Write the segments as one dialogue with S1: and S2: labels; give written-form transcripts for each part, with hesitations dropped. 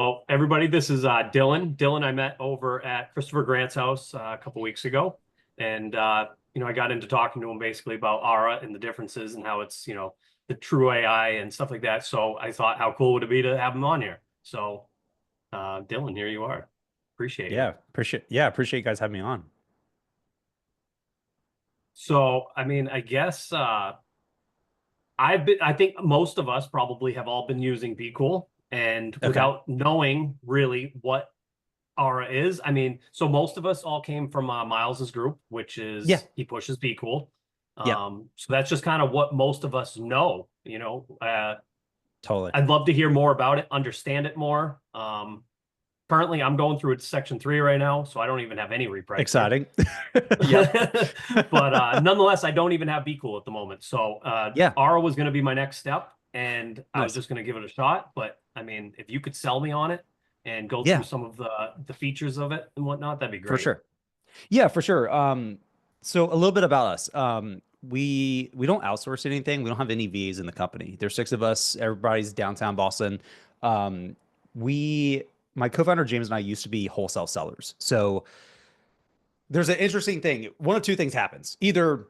S1: Well, everybody, this is Dillon. Dillon, I met over at Christopher Grant's house a couple weeks ago, and I got into talking to him basically about Aura and the differences and how it's the true AI and stuff like that. So I thought, how cool would it be to have him on here? So, Dillon, here you are. Appreciate you.
S2: Appreciate you guys having me on.
S1: So, I mean, I guess I think most of us probably have all been using Be Cool, and
S2: Okay.
S1: without knowing really what Aura is. I mean, so most of us all came from Miles's group, which
S2: Yeah.
S1: is he pushes Be Cool.
S2: Yep.
S1: So that's just kind of what most of us know.
S2: Totally.
S1: I'd love to hear more about it, understand it more. Currently, I'm going through it section 3 right now, so I don't even have any Repricer.
S2: Exciting. Yep.
S1: But nonetheless, I don't even have Be Cool at the moment. So
S2: Yeah.
S1: Aura was going to be my next step, and I was
S2: Nice.
S1: just going to give it a shot. But I mean, if you could sell me on it and go through
S2: Yeah,
S1: some of the features of it and whatnot, that'd be
S2: for
S1: great.
S2: sure. Yeah, for sure. So a little bit about us. We don't outsource anything. We don't have any VAs in the company. There's six of us. Everybody's downtown Boston. Um, we, my co-founder James and I used to be wholesale sellers. So there's an interesting thing. One of two things happens. Either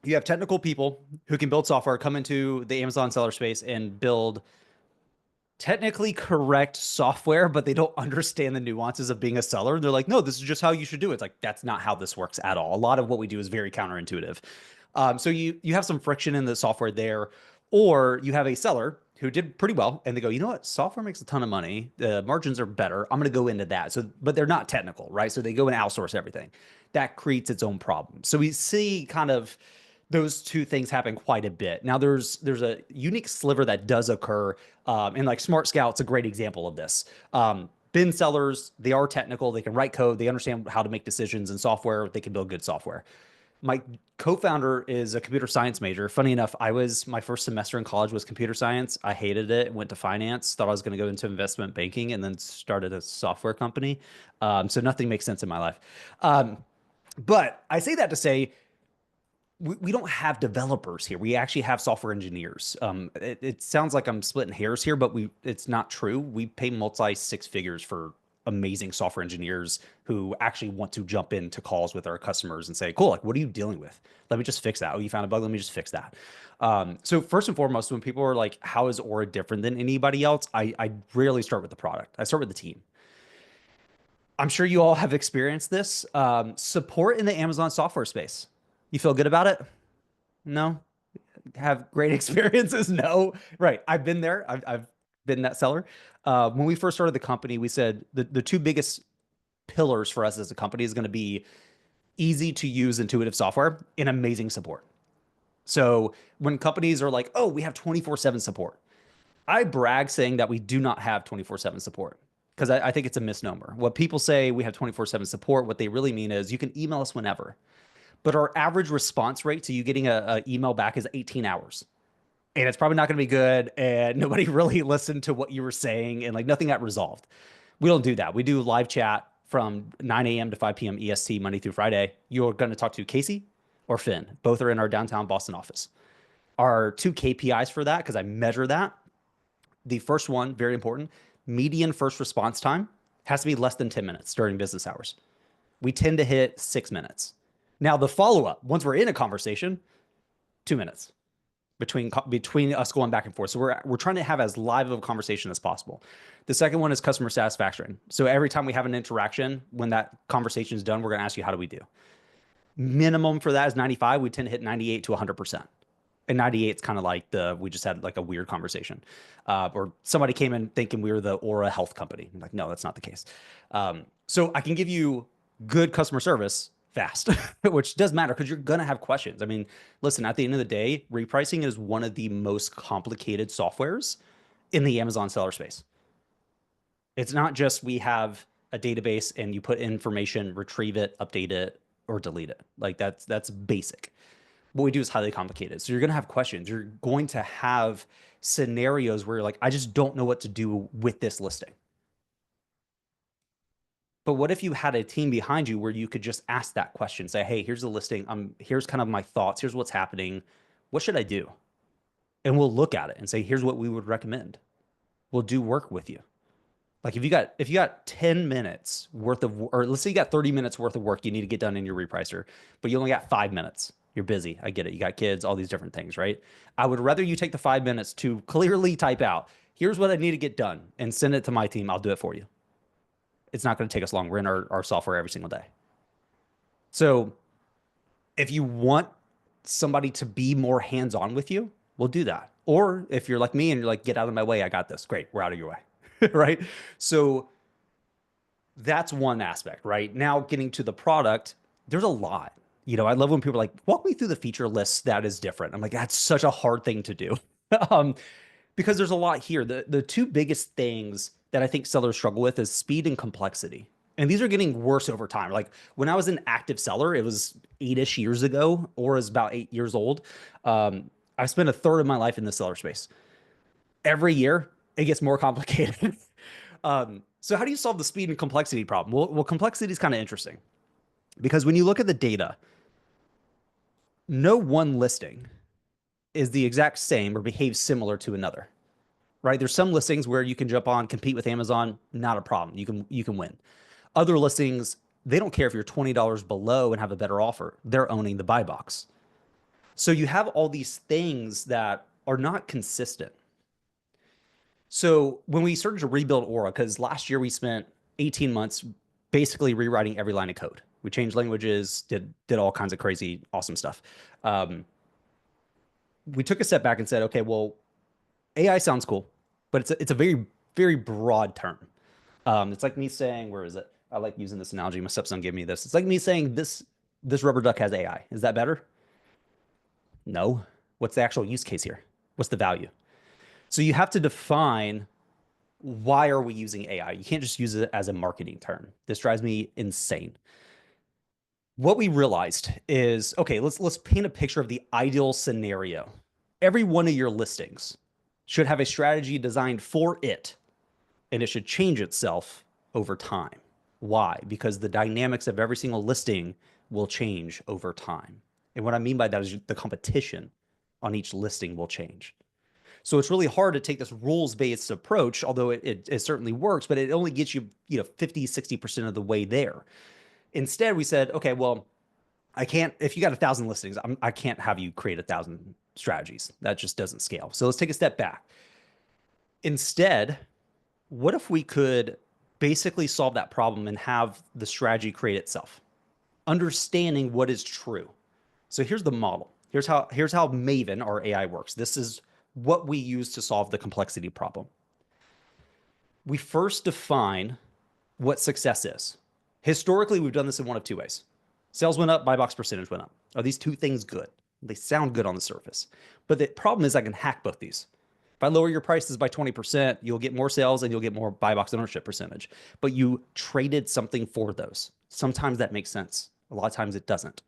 S2: you have technical people who can build software, come into the Amazon seller space and build technically correct software, but they don't understand the nuances of being a seller. They're like, no, this is just how you should do it. It's like, that's not how this works at all. A lot of what we do is very counterintuitive. So you have some friction in the software there, or you have a seller who did pretty well and they go, you know what, software makes a ton of money. The margins are better. I'm going to go into that. So, but they're not technical, right? So they go and outsource everything. That creates its own problem. So we see kind of those two things happen quite a bit. Now there's a unique sliver that does occur, and like Smart Scout's a great example of this. Bin sellers, they are technical, they can write code, they understand how to make decisions in software, they can build good software. My co-founder is a computer science major. Funny enough, I was my first semester in college was computer science. I hated it, went to finance, thought I was going to go into investment banking, and then started a software company. So nothing makes sense in my life. Um, but I say that to say we don't have developers here. We actually have software engineers. It sounds like I'm splitting hairs here, but it's not true. We pay multi six figures for amazing software engineers who actually want to jump into calls with our customers and say, cool, like, what are you dealing with? Let me just fix that. Oh, you found a bug. Let me just fix that. So first and foremost, when people are like, how is Aura different than anybody else? I rarely start with the product. I start with the team. I'm sure you all have experienced this. Support in the Amazon software space. You feel good about it? No. Have great experiences? No. Right. I've been there. I've been that seller. When we first started the company, we said the two biggest pillars for us as a company is going to be easy to use intuitive software and amazing support. So when companies are like, oh, we have 24/7 support, I brag saying that we do not have 24/7 support because I think it's a misnomer. What people say we have 24/7 support, what they really mean is you can email us whenever. But our average response rate to you getting a email back is 18 hours. And it's probably not going to be good. And nobody really listened to what you were saying and like nothing got resolved. We don't do that. We do live chat from 9 a.m. to 5 p.m. EST Monday through Friday. You're going to talk to Casey or Finn. Both are in our downtown Boston office. Our two KPIs for that, because I measure that. The first one, very important, median first response time has to be less than 10 minutes during business hours. We tend to hit 6 minutes. Now, the follow up, once we're in a conversation, 2 minutes between us going back and forth. So we're trying to have as live of a conversation as possible. The second one is customer satisfaction. So every time we have an interaction, when that conversation is done, we're going to ask you, how do we do? Minimum for that is 95. We tend to hit 98 to 100%. And 98 is kind of like we just had like a weird conversation. Or somebody came in thinking we were the Aura Health Company. I'm like, no, that's not the case. So I can give you good customer service fast, which does matter because you're going to have questions. I mean, listen, at the end of the day, repricing is one of the most complicated softwares in the Amazon seller space. It's not just we have a database and you put information, retrieve it, update it, or delete it. Like that's basic. What we do is highly complicated. So you're going to have questions. You're going to have scenarios where you're like, I just don't know what to do with this listing. But what if you had a team behind you where you could just ask that question, say, hey, here's the listing. Here's kind of my thoughts. Here's what's happening. What should I do? And we'll look at it and say, here's what we would recommend. We'll do work with you. Like if you got 10 minutes worth of, or let's say you got 30 minutes worth of work you need to get done in your repricer, but you only got 5 minutes. You're busy. I get it. You got kids, all these different things, right? I would rather you take the 5 minutes to clearly type out, here's what I need to get done and send it to my team. I'll do it for you. It's not going to take us long. We're in our software every single day. So if you want somebody to be more hands-on with you, we'll do that. Or if you're like me and you're like, get out of my way, I got this. Great. We're out of your way. Right? So that's one aspect, right? Now getting to the product, there's a lot. I love when people are like, walk me through the feature list that is different. I'm like, that's such a hard thing to do. um, because there's a lot here. The two biggest things that I think sellers struggle with is speed and complexity. And these are getting worse over time. Like when I was an active seller, it was 8-ish years ago, or is about 8 years old. I've spent a third of my life in the seller space. Every year, it gets more complicated. So how do you solve the speed and complexity problem? Well, complexity is kind of interesting because when you look at the data, no one listing is the exact same or behaves similar to another, right? There's some listings where you can jump on, compete with Amazon, not a problem. You can win. Other listings, they don't care if you're $20 below and have a better offer. They're owning the buy box. So you have all these things that are not consistent. So when we started to rebuild Aura, because last year we spent 18 months basically rewriting every line of code. We changed languages, did all kinds of crazy, awesome stuff. We took a step back and said, okay, well, AI sounds cool, but it's a very, very broad term. It's like me saying, where is it? I like using this analogy. My stepson gave me this. It's like me saying this rubber duck has AI. Is that better? No. What's the actual use case here? What's the value? So you have to define, why are we using AI? You can't just use it as a marketing term. This drives me insane. What we realized is, okay, let's paint a picture of the ideal scenario. Every one of your listings should have a strategy designed for it, and it should change itself over time. Why? Because the dynamics of every single listing will change over time. And what I mean by that is the competition on each listing will change. So it's really hard to take this rules-based approach, although it certainly works, but it only gets you, 50, 60% of the way there. Instead, we said, okay, well, if you got 1,000 listings, I can't have you create 1,000 strategies. That just doesn't scale. So let's take a step back. Instead, what if we could basically solve that problem and have the strategy create itself? Understanding what is true. So here's the model. Here's how Maven, our AI, works. This is what we use to solve the complexity problem. We first define what success is. Historically, we've done this in one of two ways. Sales went up, buy box percentage went up. Are these two things good? They sound good on the surface. But the problem is I can hack both these. If I lower your prices by 20%, you'll get more sales and you'll get more buy box ownership percentage. But you traded something for those. Sometimes that makes sense. A lot of times it doesn't.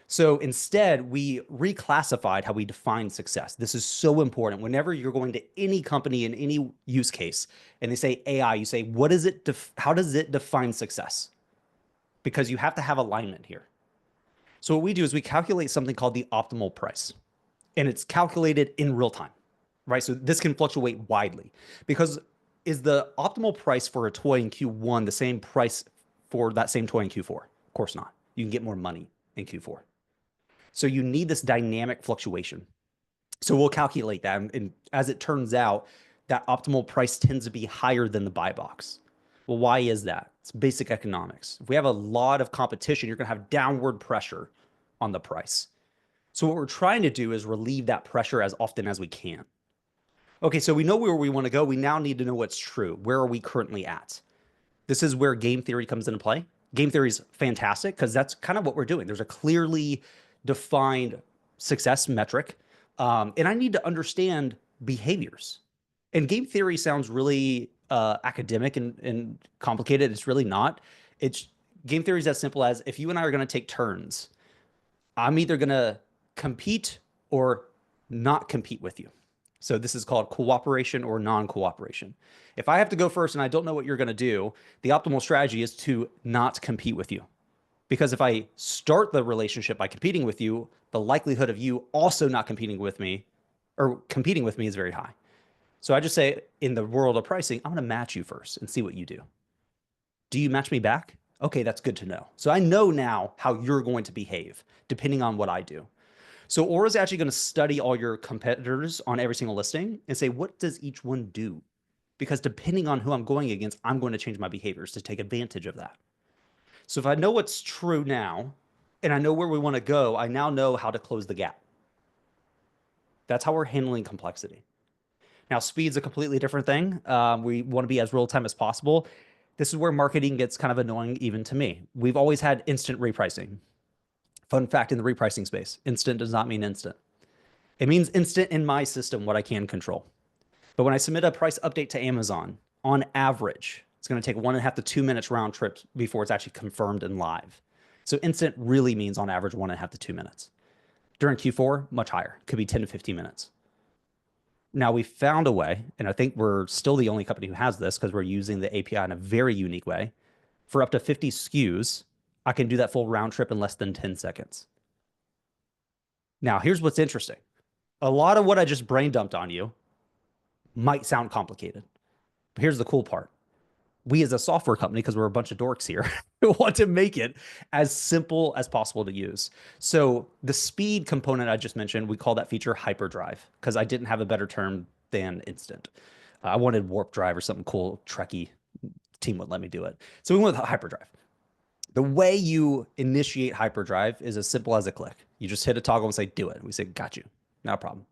S2: So instead, we reclassified how we define success. This is so important. Whenever you're going to any company in any use case and they say AI, you say, how does it define success? Because you have to have alignment here. So what we do is we calculate something called the optimal price, and it's calculated in real time, right? So this can fluctuate widely because is the optimal price for a toy in Q1 the same price for that same toy in Q4? Of course not. You can get more money in Q4. So you need this dynamic fluctuation. So we'll calculate that. And as it turns out, that optimal price tends to be higher than the buy box. Well, why is that? It's basic economics. If we have a lot of competition, you're going to have downward pressure on the price. So what we're trying to do is relieve that pressure as often as we can. Okay, so we know where we want to go. We now need to know what's true. Where are we currently at? This is where game theory comes into play. Game theory is fantastic because that's kind of what we're doing. There's a clearly defined success metric. And I need to understand behaviors. And game theory sounds really academic and complicated. It's really not. Game theory is as simple as if you and I are going to take turns, I'm either going to compete or not compete with you. So this is called cooperation or non-cooperation. If I have to go first and I don't know what you're going to do, the optimal strategy is to not compete with you. Because if I start the relationship by competing with you, the likelihood of you also not competing with me or competing with me is very high. So I just say, in the world of pricing, I'm going to match you first and see what you do. Do you match me back? Okay, that's good to know. So I know now how you're going to behave depending on what I do. So Aura is actually going to study all your competitors on every single listing and say, what does each one do? Because depending on who I'm going against, I'm going to change my behaviors to take advantage of that. So if I know what's true now and I know where we want to go, I now know how to close the gap. That's how we're handling complexity. Now, speed's a completely different thing. We want to be as real time as possible. This is where marketing gets kind of annoying, even to me. We've always had instant repricing. Fun fact in the repricing space, instant does not mean instant. It means instant in my system, what I can control. But when I submit a price update to Amazon, on average, it's going to take 1.5 to 2 minutes round trip before it's actually confirmed and live. So instant really means on average 1.5 to 2 minutes. During Q4, much higher, could be 10 to 15 minutes. Now we found a way, and I think we're still the only company who has this because we're using the API in a very unique way. For up to 50 SKUs, I can do that full round trip in less than 10 seconds. Now, here's what's interesting. A lot of what I just brain dumped on you might sound complicated. But here's the cool part. We as a software company, because we're a bunch of dorks here, want to make it as simple as possible to use. So the speed component I just mentioned, we call that feature hyperdrive because I didn't have a better term than instant. I wanted warp drive or something cool, Trekkie. Team wouldn't let me do it. So we went with hyperdrive. The way you initiate hyperdrive is as simple as a click. You just hit a toggle and say, do it. We say, got you. No problem.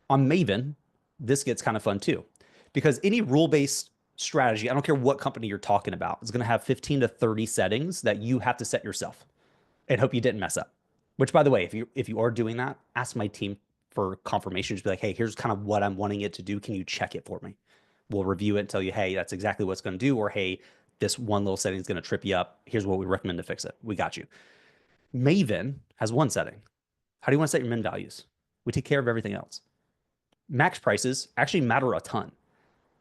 S2: On Maven, this gets kind of fun too, because any rule-based strategy, I don't care what company you're talking about, is going to have 15 to 30 settings that you have to set yourself and hope you didn't mess up. Which, by the way, if you are doing that, ask my team for confirmation. Just be like, hey, here's kind of what I'm wanting it to do. Can you check it for me? We'll review it and tell you, hey, that's exactly what it's going to do. Or, hey, this one little setting is going to trip you up. Here's what we recommend to fix it. We got you. Maven has one setting. How do you want to set your min values? We take care of everything else. Max prices actually matter a ton.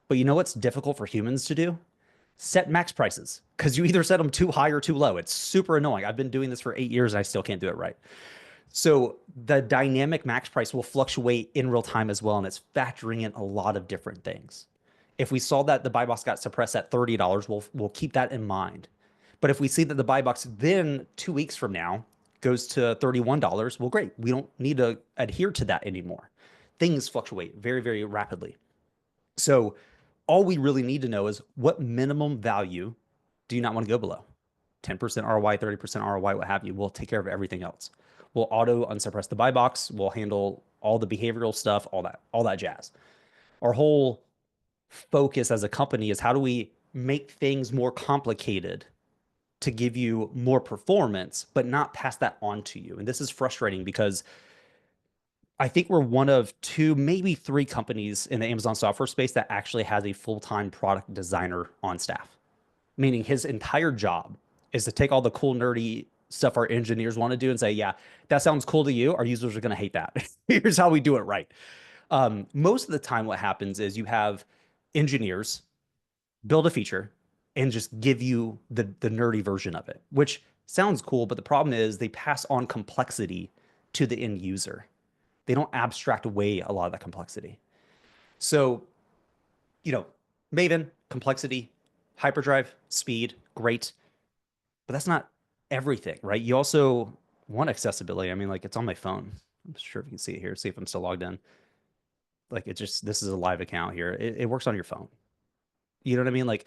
S2: But you know what's difficult for humans to do? Set max prices, because you either set them too high or too low. It's super annoying. I've been doing this for 8 years and I still can't do it right. So the dynamic max price will fluctuate in real time as well, and it's factoring in a lot of different things. If we saw that the buy box got suppressed at $30, we'll keep that in mind. But if we see that the buy box then 2 weeks from now goes to $31, well, great. We don't need to adhere to that anymore. Things fluctuate very, very rapidly. So all we really need to know is what minimum value do you not want to go below? 10% ROI, 30% ROI, what have you. We'll take care of everything else. We'll auto unsuppress the buy box. We'll handle all the behavioral stuff, all that jazz. Our whole focus as a company is how do we make things more complicated to give you more performance, but not pass that on to you. And this is frustrating because I think we're one of two, maybe three companies in the Amazon software space that actually has a full-time product designer on staff, meaning his entire job is to take all the cool, nerdy stuff our engineers want to do and say, yeah, that sounds cool to you. Our users are going to hate that. Here's how we do it right. Most of the time, what happens is you have engineers build a feature and just give you the nerdy version of it, which sounds cool. But the problem is they pass on complexity to the end user. They don't abstract away a lot of that complexity. So, Maven, complexity, hyperdrive, speed, great. But that's not everything, right? You also want accessibility. I mean, like it's on my phone. I'm sure if you can see it here, see if I'm still logged in. Like this is a live account here. It works on your phone. You know what I mean? Like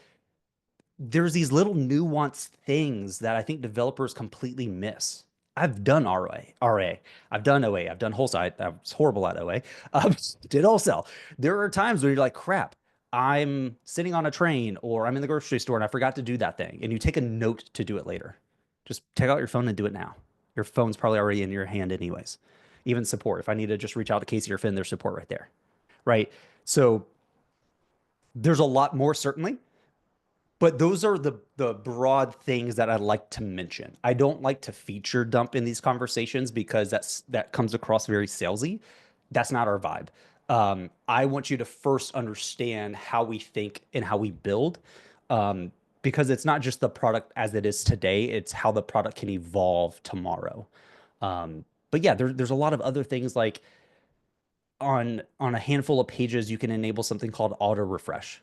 S2: there's these little nuanced things that I think developers completely miss. I've done RA, I've done OA, I've done whole site. I was horrible at OA. Did wholesale. There are times where you're like, crap, I'm sitting on a train or I'm in the grocery store and I forgot to do that thing. And you take a note to do it later. Just take out your phone and do it now. Your phone's probably already in your hand anyways. Even support. If I need to just reach out to Casey or Finn, there's support right there. Right. So there's a lot more certainly. But those are the broad things that I'd like to mention. I don't like to feature dump in these conversations because that comes across very salesy. That's not our vibe. I want you to first understand how we think and how we build, because it's not just the product as it is today. It's how the product can evolve tomorrow. But yeah, there's a lot of other things like on a handful of pages, you can enable something called auto refresh.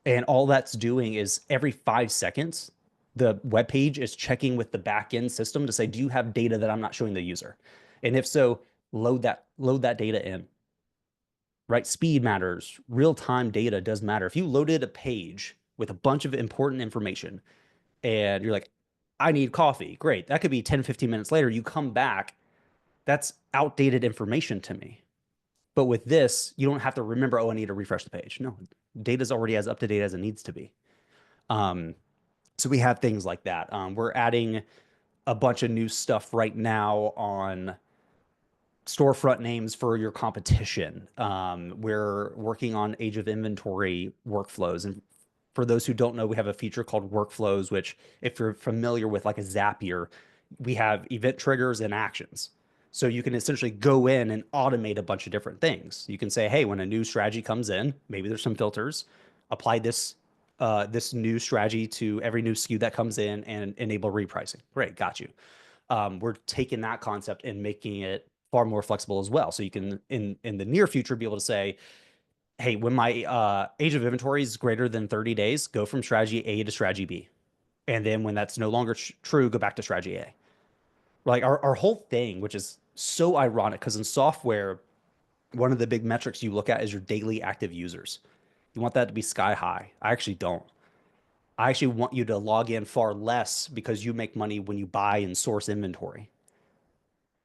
S2: And all that's doing is every 5 seconds, the web page is checking with the backend system to say, do you have data that I'm not showing the user? And if so, load that data in. Right? Speed matters. Real-time data does matter. If you loaded a page with a bunch of important information and you're like, I need coffee. Great. That could be 10, 15 minutes later. You come back, that's outdated information to me. But with this, you don't have to remember, oh, I need to refresh the page. No, data's already as up to date as it needs to be. Um, so we have things like that. We're adding a bunch of new stuff right now on storefront names for your competition. We're working on age of inventory workflows. And for those who don't know, we have a feature called workflows, which if you're familiar with like a Zapier, we have event triggers and actions. So you can essentially go in and automate a bunch of different things. You can say, hey, when a new strategy comes in, maybe there's some filters, apply this new strategy to every new SKU that comes in and enable repricing. Great, got you. We're taking that concept and making it far more flexible as well. So you can in the near future be able to say, hey, when my age of inventory is greater than 30 days, go from strategy A to strategy B. And then when that's no longer true, go back to strategy A. Like our whole thing, which is so ironic because in software, one of the big metrics you look at is your daily active users. You want that to be sky high. I actually don't. I actually want you to log in far less because you make money when you buy and source inventory.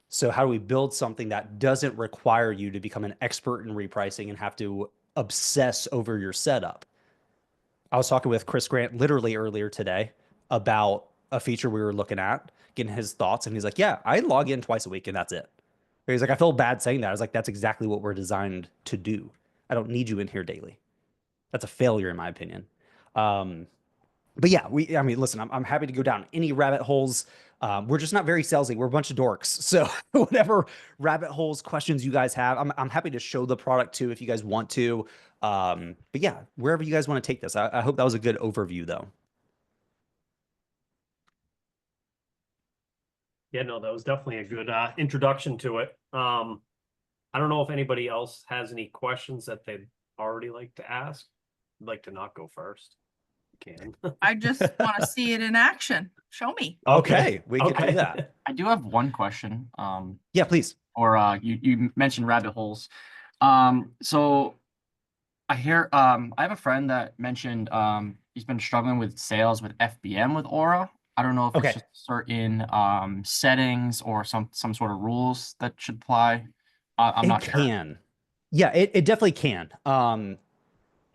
S2: So how do we build something that doesn't require you to become an expert in repricing and have to obsess over your setup? I was talking with Chris Grant literally earlier today about a feature we were looking at, getting his thoughts, and he's like, "Yeah, I log in twice a week, and that's it." He's like, "I feel bad saying that." I was like, "That's exactly what we're designed to do. I don't need you in here daily." That's a failure, in my opinion. Um, but yeah, I mean, listen, I'm happy to go down any rabbit holes. We're just not very salesy. We're a bunch of dorks. So whatever rabbit holes, questions you guys have, I'm happy to show the product too if you guys want to. But yeah, wherever you guys want to take this, I hope that was a good overview though.
S1: Yeah, no, that was definitely a good introduction to it. I don't know if anybody else has any questions that they'd already like to ask. I'd like to not go first. You can.
S3: I just want to see it in action. Show me.
S2: Okay, we can do that.
S4: I do have one question.
S2: Yeah, please.
S4: Or you mentioned rabbit holes. So I hear I have a friend that mentioned he's been struggling with sales with FBM with Aura. I don't know if
S2: Okay.
S4: it's just certain settings or some sort of rules that should apply. I'm
S2: It
S4: not sure.
S2: can. Yeah, it definitely can.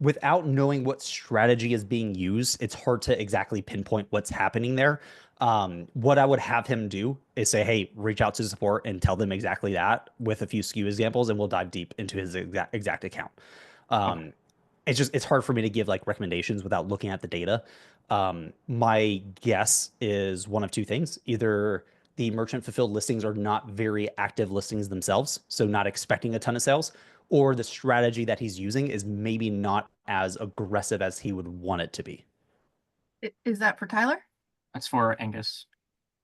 S2: Without knowing what strategy is being used, it's hard to exactly pinpoint what's happening there. What I would have him do is say, hey, reach out to support and tell them exactly that with a few SKU examples, and we'll dive deep into his exact account.
S4: Okay.
S2: It's hard for me to give like recommendations without looking at the data. My guess is one of two things. Either the merchant fulfilled listings are not very active listings themselves, so not expecting a ton of sales, or the strategy that he's using is maybe not as aggressive as he would want it to be.
S3: Is that for Tyler?
S4: That's for Angus.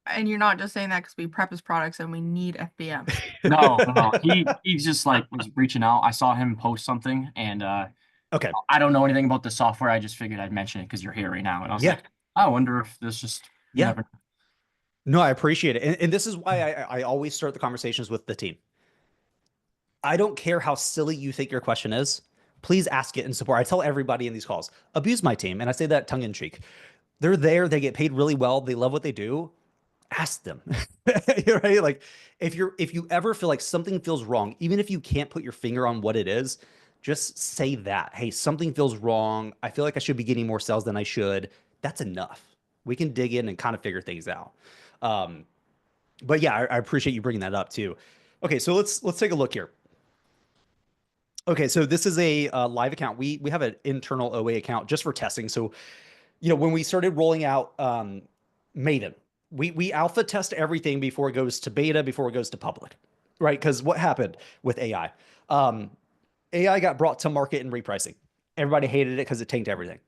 S3: And you're not just saying that because we prep his products and we need FBM.
S4: No. He's just like was reaching out. I saw him post something and
S2: Okay.
S4: I don't know anything about the software. I just figured I'd mention it because you're here right now. And I was
S2: Yeah.
S4: like, I wonder if this just you
S2: Yeah.
S4: never know.
S2: No, I appreciate it. And this is why I always start the conversations with the team. I don't care how silly you think your question is. Please ask it in support. I tell everybody in these calls, abuse my team. And I say that tongue in cheek. They're there. They get paid really well. They love what they do. Ask them. Right? Like if you ever feel like something feels wrong, even if you can't put your finger on what it is, just say that. Hey, something feels wrong. I feel like I should be getting more sales than I should. That's enough. We can dig in and kind of figure things out. But yeah, I appreciate you bringing that up too. Okay, so let's take a look here. Okay, so this is a live account. We have an internal OA account just for testing. So, when we started rolling out Maven, we alpha test everything before it goes to beta, before it goes to public, right? Because what happened with AI? AI got brought to market in repricing. Everybody hated it because it tanked everything.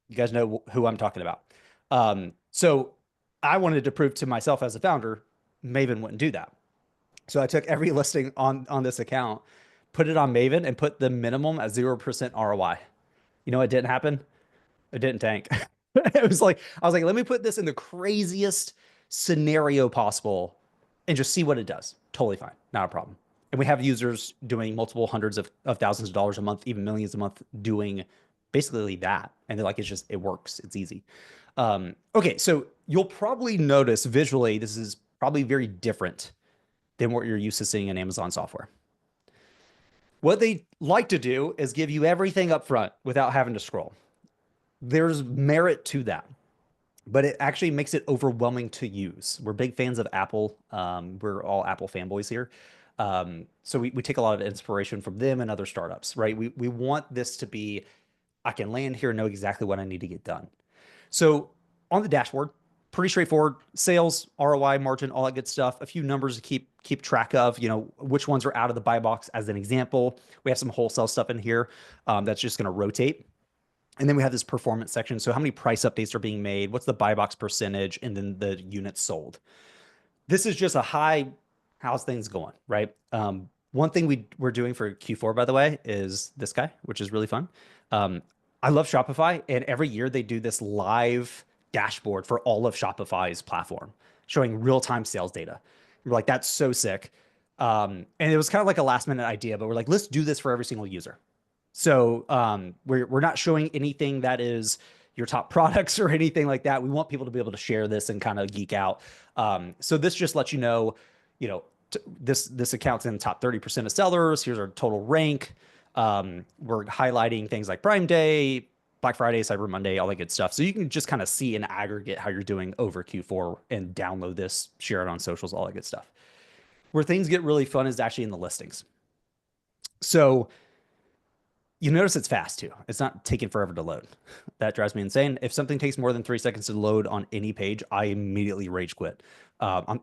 S2: You guys know who I'm talking about. So I wanted to prove to myself as a founder, Maven wouldn't do that. So I took every listing on this account, put it on Maven, and put the minimum at 0% ROI. You know what didn't happen? It didn't tank. It was like, I was like, let me put this in the craziest scenario possible and just see what it does. Totally fine. Not a problem. And we have users doing multiple hundreds of thousands of dollars a month, even millions a month, doing basically that. And they're like, it works. It's easy. Okay, so you'll probably notice visually, this is probably very different than what you're used to seeing in Amazon software. What they like to do is give you everything up front without having to scroll. There's merit to that, but it actually makes it overwhelming to use. We're big fans of Apple. We're all Apple fanboys here. So we take a lot of inspiration from them and other startups, right? We want this to be, I can land here and know exactly what I need to get done. So on the dashboard, pretty straightforward: sales, ROI, margin, all that good stuff. A few numbers to keep track of, which ones are out of the buy box as an example. We have some wholesale stuff in here that's just going to rotate. And then we have this performance section. So how many price updates are being made? What's the buy box percentage? And then the units sold. This is just how's things going, right? One thing we're doing for Q4, by the way, is this guy, which is really fun. I love Shopify, and every year they do this live dashboard for all of Shopify's platform, showing real-time sales data. We're like, that's so sick. And it was kind of like a last-minute idea, but we're like, let's do this for every single user. So we're not showing anything that is your top products or anything like that. We want people to be able to share this and kind of geek out. So this just lets you know, this account's in the top 30% of sellers. Here's our total rank. We're highlighting things like Prime Day, Black Friday, Cyber Monday, all that good stuff. So you can just kind of see in aggregate how you're doing over Q4 and download this, share it on socials, all that good stuff. Where things get really fun is actually in the listings. So you notice it's fast too. It's not taking forever to load. That drives me insane. If something takes more than 3 seconds to load on any page, I immediately rage quit.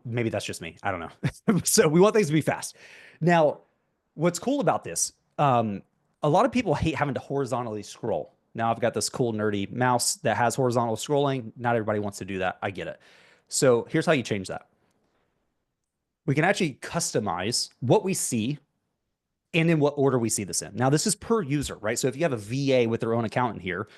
S2: Maybe that's just me. I don't know. So we want things to be fast. Now, what's cool about this, a lot of people hate having to horizontally scroll. Now I've got this cool nerdy mouse that has horizontal scrolling. Not everybody wants to do that. I get it. So here's how you change that. We can actually customize what we see and in what order we see this in. Now, this is per user, right? So if you have a VA with their own account in here,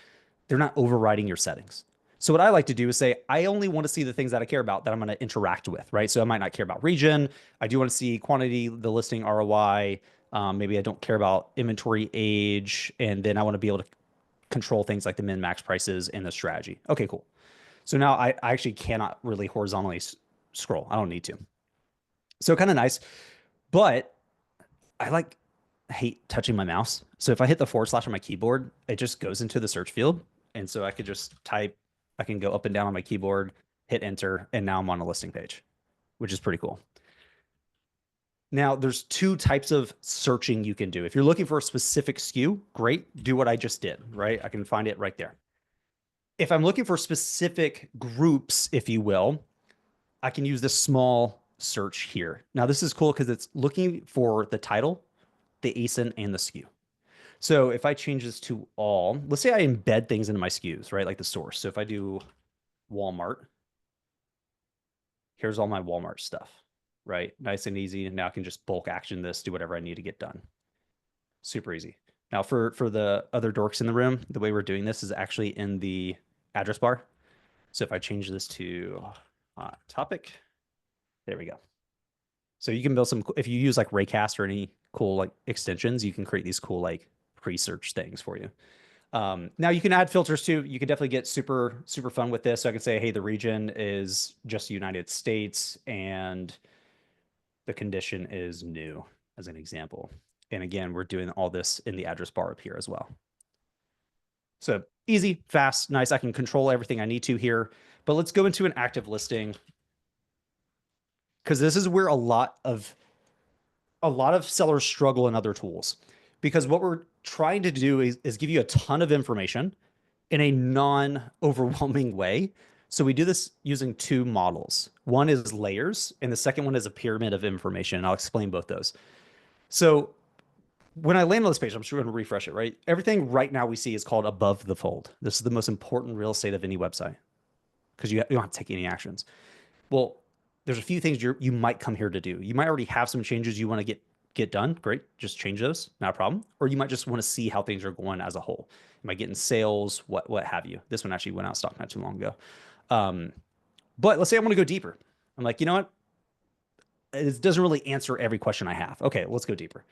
S2: they're not overriding your settings. So what I like to do is say, I only want to see the things that I care about that I'm going to interact with, right? So I might not care about region. I do want to see quantity, the listing ROI. Maybe I don't care about inventory age. And then I want to be able to control things like the min max prices and the strategy. Okay, cool. So now I actually cannot really horizontally scroll. I don't need to. So kind of nice, but I hate touching my mouse. So if I hit the / on my keyboard, it just goes into the search field. And so I could just type, I can go up and down on my keyboard, hit enter, and now I'm on a listing page, which is pretty cool. Now there's 2 types of searching you can do. If you're looking for a specific SKU, great, do what I just did, right? I can find it right there. If I'm looking for specific groups, if you will, I can use this small search here. Now this is cool because it's looking for the title, the ASIN, and the SKU. So if I change this to all, let's say I embed things into my SKUs, right? Like the source. So if I do Walmart, here's all my Walmart stuff, right? Nice and easy. And now I can just bulk action this, do whatever I need to get done. Super easy. Now for the other dorks in the room, the way we're doing this is actually in the address bar. So if I change this to topic, there we go. So you can build some, if you use like Raycast or any cool like extensions, you can create these cool like pre-search things for you. Now you can add filters too. You can definitely get super fun with this. So I can say, hey, the region is just United States and the condition is new, as an example. And again, we're doing all this in the address bar up here as well. So easy, fast, nice. I can control everything I need to here. But let's go into an active listing, because this is where a lot of sellers struggle in other tools. Because what we're trying to do is give you a ton of information in a non-overwhelming way. So we do this using 2 models. One is layers, and the second one is a pyramid of information. And I'll explain both those. So when I land on this page, I'm just going to refresh it, right? Everything right now we see is called above the fold. This is the most important real estate of any website, because you don't have to take any actions. Well, there's a few things you might come here to do. You might already have some changes you want to get get done, great. Just change those, not a problem. Or you might just want to see how things are going as a whole. Am I getting sales? What have you? This one actually went out of stock not too long ago. But let's say I want to go deeper. I'm like, you know what? It doesn't really answer every question I have. Okay, let's go deeper.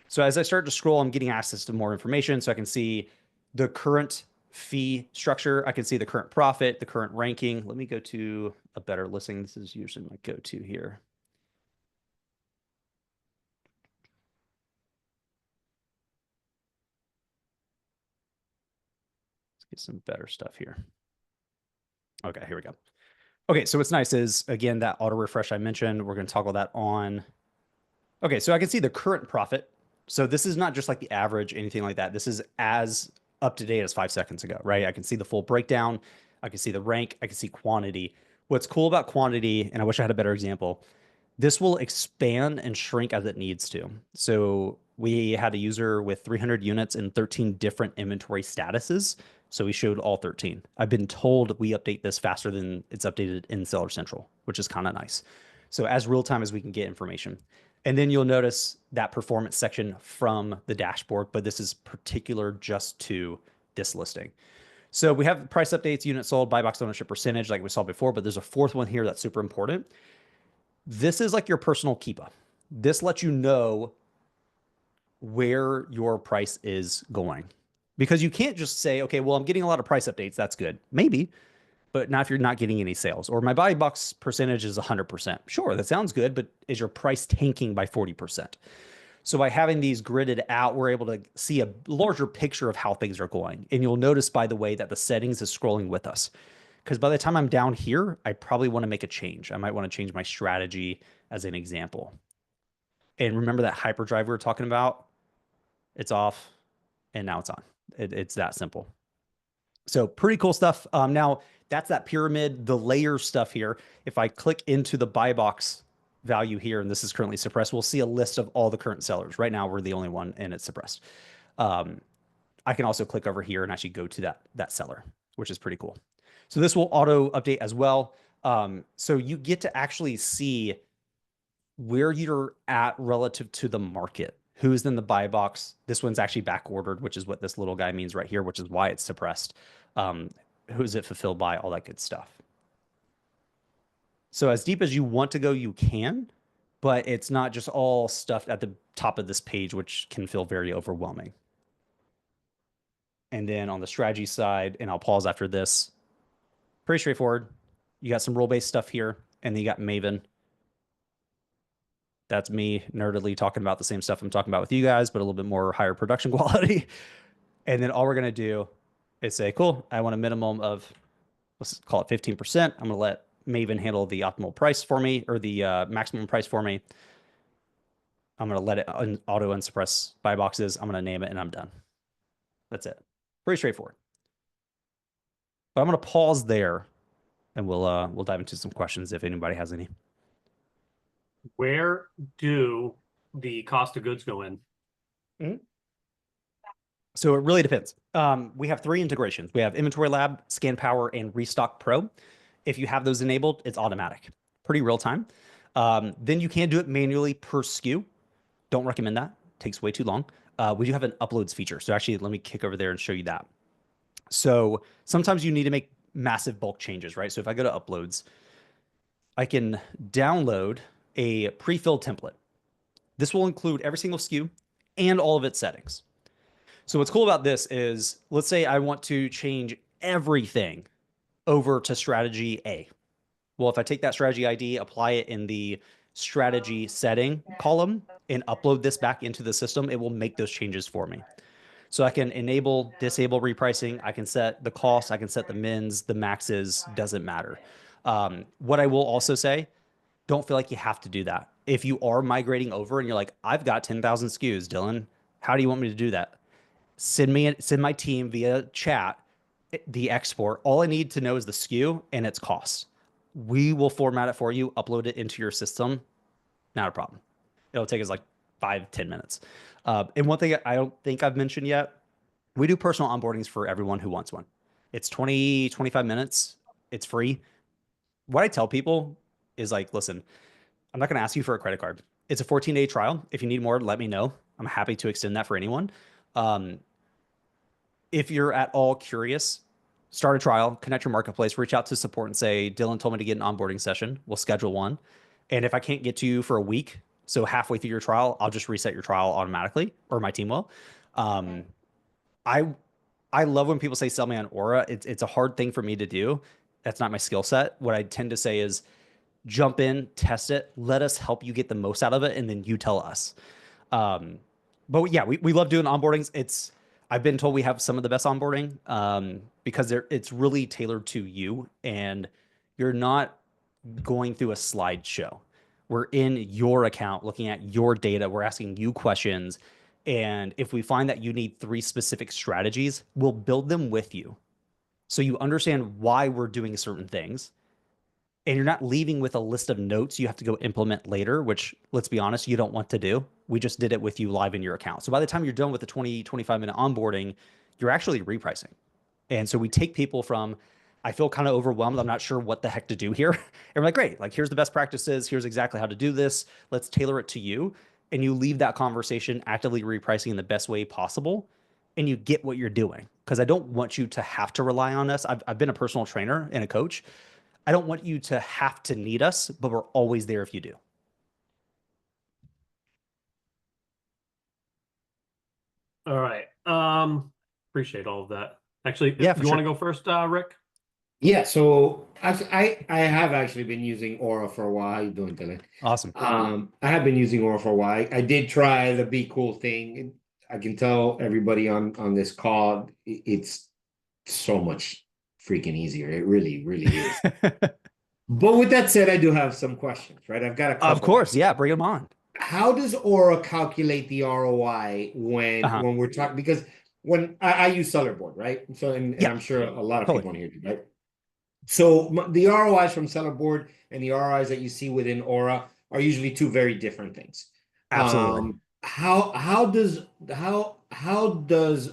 S2: So as I start to scroll, I'm getting access to more information. So I can see the current fee structure. I can see the current profit, the current ranking. Let me go to a better listing. This is usually my go-to here. Let's get some better stuff here. Okay, here we go. Okay, so what's nice is, again, that auto refresh I mentioned, we're going to toggle that on. Okay, so I can see the current profit. So this is not just like the average, anything like that. This is as up to date as 5 seconds ago, right? I can see the full breakdown. I can see the rank. I can see quantity. What's cool about quantity, and I wish I had a better example, this will expand and shrink as it needs to. So we had a user with 300 units and 13 different inventory statuses. So we showed all 13. I've been told we update this faster than it's updated in Seller Central, which is kind of nice. So as real time as we can get information. And then you'll notice that performance section from the dashboard, but this is particular just to this listing. So we have price updates, units sold, buy box ownership percentage, like we saw before, but there's a fourth one here that's super important. This is like your personal Keepa. This lets you know where your price is going. Because you can't just say, okay, well, I'm getting a lot of price updates. That's good. Maybe, but not if you're not getting any sales. Or my buy box percentage is 100%. Sure, that sounds good, but is your price tanking by 40%? So by having these gridded out, we're able to see a larger picture of how things are going. And you'll notice, by the way, that the settings is scrolling with us. Because by the time I'm down here, I probably want to make a change. I might want to change my strategy as an example. And remember that hyperdrive we were talking about? It's off, and now it's on. It's that simple. So pretty cool stuff. Now, that's that pyramid, the layer stuff here. If I click into the buy box value here, and this is currently suppressed, we'll see a list of all the current sellers. Right now, we're the only one, and it's suppressed. I can also click over here and actually go to that seller, which is pretty cool. So this will auto update as well. So you get to actually see where you're at relative to the market. Who's in the buy box? This one's actually back ordered, which is what this little guy means right here, which is why it's suppressed. Who's it fulfilled by? All that good stuff. So as deep as you want to go, you can, but it's not just all stuff at the top of this page, which can feel very overwhelming. And then on the strategy side, and I'll pause after this, pretty straightforward. You got some role-based stuff here, and then you got Maven. That's me nerdily talking about the same stuff I'm talking about with you guys, but a little bit more higher production quality. And then all we're going to do is say, cool, I want a minimum of, let's call it 15%. I'm going to let Maven handle the optimal price for me, or the maximum price for me. I'm going to let it auto unsuppress buy boxes. I'm going to name it, and I'm done. That's it. Pretty straightforward. But I'm going to pause there, and we'll dive into some questions if anybody has any.
S1: Where do the cost of goods go in?
S2: So it really depends. We have 3 integrations. We have Inventory Lab, Scan Power, and Restock Pro. If you have those enabled, it's automatic, pretty real time. Then you can do it manually per SKU. Don't recommend that. Takes way too long. We do have an uploads feature. So actually, let me kick over there and show you that. So sometimes you need to make massive bulk changes, right? So if I go to uploads, I can download a pre-filled template. This will include every single SKU and all of its settings. So what's cool about this is, let's say I want to change everything over to strategy A. Well, if I take that strategy ID, apply it in the strategy setting column, and upload this back into the system, it will make those changes for me. So I can enable, disable repricing. I can set the cost. I can set the mins, the maxes, doesn't matter. What I will also say, don't feel like you have to do that. If you are migrating over and you're like, I've got 10,000 SKUs, Dillon, how do you want me to do that? Send my team via chat the export. All I need to know is the SKU and its cost. We will format it for you, upload it into your system. Not a problem. It'll take us like 5-10 minutes. And one thing I don't think I've mentioned yet, we do personal onboardings for everyone who wants one. It's 20-25 minutes. It's free. What I tell people is like, listen, I'm not going to ask you for a credit card. It's a 14-day trial. If you need more, let me know. I'm happy to extend that for anyone. Um, if you're at all curious, start a trial, connect your marketplace, reach out to support and say, Dillon told me to get an onboarding session. We'll schedule one. And if I can't get to you for a week, so halfway through your trial, I'll just reset your trial automatically, or my team will. I I love when people say sell me on Aura. It's a hard thing for me to do. That's not my skill set. What I tend to say is jump in, test it, let us help you get the most out of it, and then you tell us. Um, but yeah, we love doing onboardings. I've been told we have some of the best onboarding because it's really tailored to you, and you're not going through a slideshow. We're in your account, looking at your data. We're asking you questions. And if we find that you need 3 specific strategies, we'll build them with you. So you understand why we're doing certain things. And you're not leaving with a list of notes you have to go implement later, which, let's be honest, you don't want to do. We just did it with you live in your account. So by the time you're done with the 20, 25-minute onboarding, you're actually repricing. And so we take people from, I feel kind of overwhelmed. I'm not sure what the heck to do here. And we're like, great, like here's the best practices. Here's exactly how to do this. Let's tailor it to you. And you leave that conversation actively repricing in the best way possible. And you get what you're doing. Because I don't want you to have to rely on us. I've been a personal trainer and a coach. I don't want you to have to need us, but we're always there if you do.
S1: All right. Appreciate all of that. Actually,
S2: Yeah, for
S1: you want to
S2: sure.
S1: go first, Rick?
S5: Yeah, so I have actually been using Aura for a while. How you doing, Dylan?
S2: Awesome.
S5: I have been using Aura for a while. I did try the Be Cool thing. I can tell everybody on this call, it's so much freaking easier. It really, really is. But with that said, I do have some questions, right? I've got a couple.
S2: Of course. Yeah. Bring them on.
S5: How does Aura calculate the ROI
S2: Uh-huh.
S5: when we're talking? Because when I use Sellerboard, right? So and
S2: Yeah.
S5: I'm sure a lot of
S2: Totally.
S5: people on here do, right? So the ROIs from Sellerboard and the ROIs that you see within Aura are usually 2 very different things.
S2: Absolutely.
S5: How does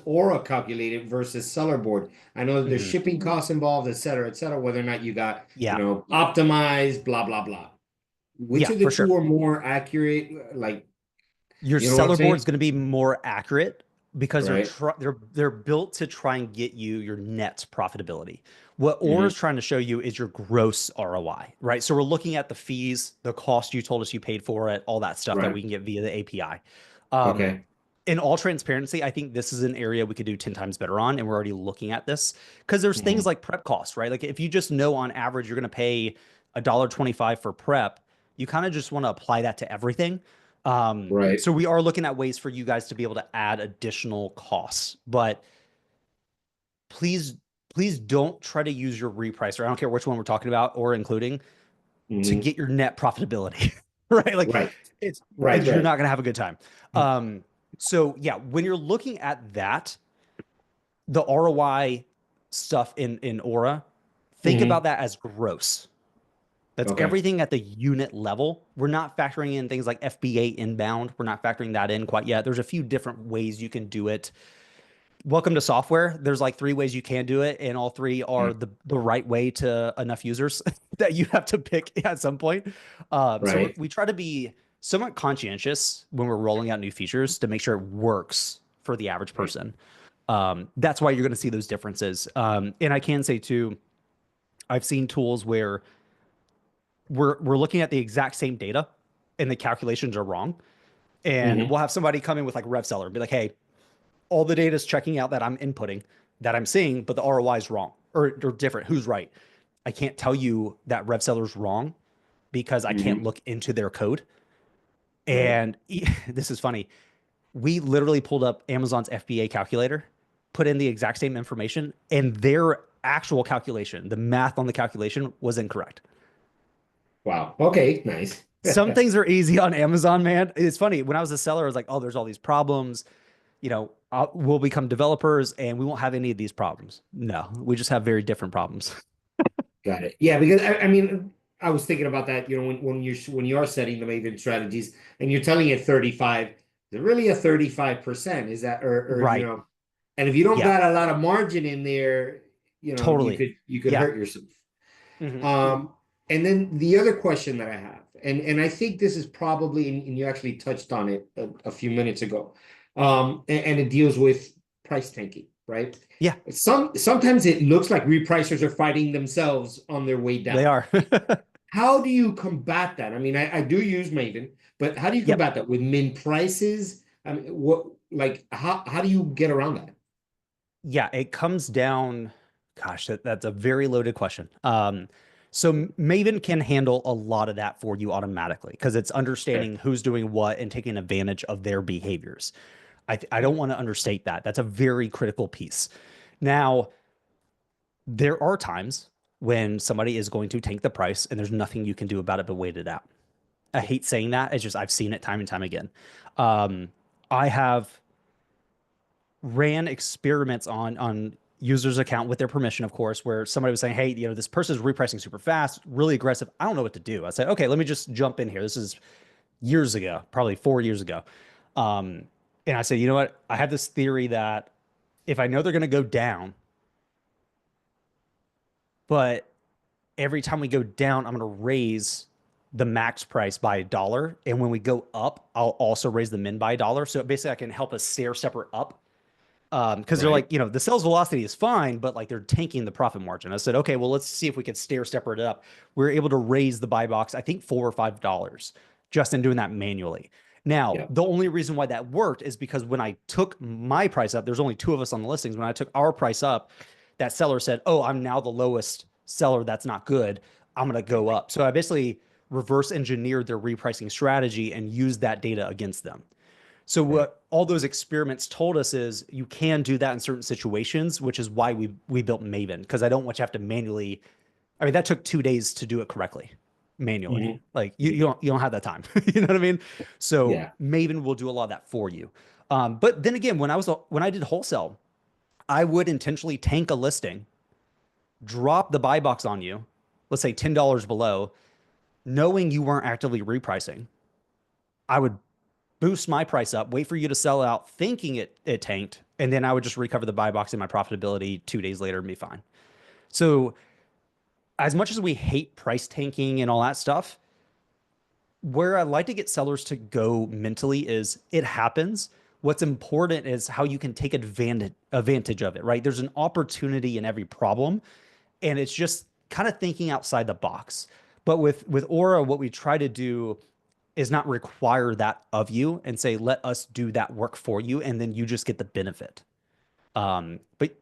S5: Aura calculate it versus Sellerboard? I know that there's
S2: Mhm.
S5: shipping costs involved, et cetera, whether or not you got,
S2: Yeah.
S5: optimized, blah, blah, blah. Which
S2: Yeah,
S5: of the
S2: for
S5: 2
S2: sure.
S5: are more accurate? Like,
S2: Your
S5: you know what I'm
S2: seller board
S5: saying?
S2: is going to be more accurate because
S5: Right.
S2: they're built to try and get you your net profitability. What Aura
S5: Mhm.
S2: is trying to show you is your gross ROI, right? So we're looking at the fees, the cost you told us you paid for it, all that stuff that we
S5: Right.
S2: can get via the API.
S5: Okay.
S2: In all transparency, I think this is an area we could do 10 times better on, and we're already looking at this because there's things
S5: Mhm.
S2: like prep costs, right? Like if you just know on average you're going to pay $1.25 for prep, you kind of just want to apply that to everything.
S5: Right.
S2: So we are looking at ways for you guys to be able to add additional costs, but please, please don't try to use your repricer. I don't care which one we're talking about or including to
S5: Mhm.
S2: get your net profitability, right? Like
S5: Right.
S2: it's
S5: Right.
S2: you're
S5: Right.
S2: not going to have a good time. So yeah, when you're looking at that, the ROI stuff in Aura, think
S5: Mhm.
S2: about that as gross. That's
S5: Okay.
S2: everything at the unit level. We're not factoring in things like FBA inbound. We're not factoring that in quite yet. There's a few different ways you can do it. Welcome to software. There's like 3 ways you can do it, and all 3 are
S5: Mm.
S2: the right way to enough users that you have to pick at some point. So
S5: Right.
S2: we try to be somewhat conscientious when we're rolling out new features to make sure it works for the average
S5: Right.
S2: person. That's why you're going to see those differences. And I can say too, I've seen tools where we're looking at the exact same data and the calculations are wrong. And
S5: Mhm.
S2: we'll have somebody come in with like rev seller and be like, hey, all the data is checking out that I'm inputting, that I'm seeing, but the ROI is wrong or different. Who's right? I can't tell you that rev seller's wrong because I can't
S5: Mhm.
S2: look into their code.
S5: Right.
S2: And this is funny. We literally pulled up Amazon's FBA calculator, put in the exact same information, and their actual calculation, the math on the calculation was incorrect.
S5: Wow. Okay. Nice.
S2: Some things are easy on Amazon, man. It's funny. When I was a seller, I was like, oh, there's all these problems. We'll become developers and we won't have any of these problems. No, we just have very different problems.
S5: Got it. Yeah, because I mean, I was thinking about that. When you're setting the Maven strategies and you're telling it 35, is it really a 35%? Is that
S2: Right.
S5: and if you don't
S2: Yeah,
S5: got a lot of margin in there,
S2: totally.
S5: you could
S2: Yeah.
S5: hurt yourself.
S2: Mhm.
S5: Um, And then the other question that I have, and I think this is probably, and you actually touched on it a few minutes ago, and it deals with price tanking, right?
S2: Yeah.
S5: Sometimes it looks like repricers are fighting themselves on their way down.
S2: They are.
S5: How do you combat that? I mean, I do use Maven, but how do you
S2: Yep.
S5: combat that with min prices? I mean, how do you get around that?
S2: Yeah, it comes down, gosh, that's a very loaded question. So Maven can handle a lot of that for you automatically because it's understanding who's doing what and taking advantage of their behaviors. I don't want to understate that. That's a very critical piece. Now, there are times when somebody is going to tank the price and there's nothing you can do about it but wait it out. I hate saying that. It's just I've seen it time and time again. I have ran experiments on users' account with their permission, of course, where somebody was saying, hey, this person is repricing super fast, really aggressive. I don't know what to do. I said, okay, let me just jump in here. This is years ago, probably 4 years ago. And I said, you know what? I have this theory that if I know they're going to go down, but every time we go down, I'm going to raise the max price by $1. And when we go up, I'll also raise the min by $1. So basically I can help us stair stepper up. Because they're like, the sales velocity is fine, but like they're tanking the profit margin. I said, okay, well, let's see if we could stair stepper it up. We're able to raise the buy box, I think $4 or $5 just in doing that manually. Now, the only reason why that worked is because when I took my price up, there's only 2 of us on the listings. When I took our price up, that seller said, oh, I'm now the lowest seller. That's not good. I'm going to go up. So I basically reverse engineered their repricing strategy and used that data against them. So what all those experiments told us is you can do that in certain situations, which is why we built Maven, because I don't want you to have to manually. I mean, that took 2 days to do it correctly, manually. Like you don't have that time. You know what I mean? So Maven will do a lot of that for you. But then again, when I did wholesale, I would intentionally tank a listing, drop the buy box on you, let's say $10 below, knowing you weren't actively repricing. I would boost my price up, wait for you to sell out, thinking it tanked, and then I would just recover the buy box in my profitability 2 days later and be fine. So as much as we hate price tanking and all that stuff, where I like to get sellers to go mentally is it happens. What's important is how you can take advantage of it, right? There's an opportunity in every problem, and it's just kind of thinking outside the box. But with Aura, what we try to do is not require that of you and say, let us do that work for you. And then you just get the benefit. But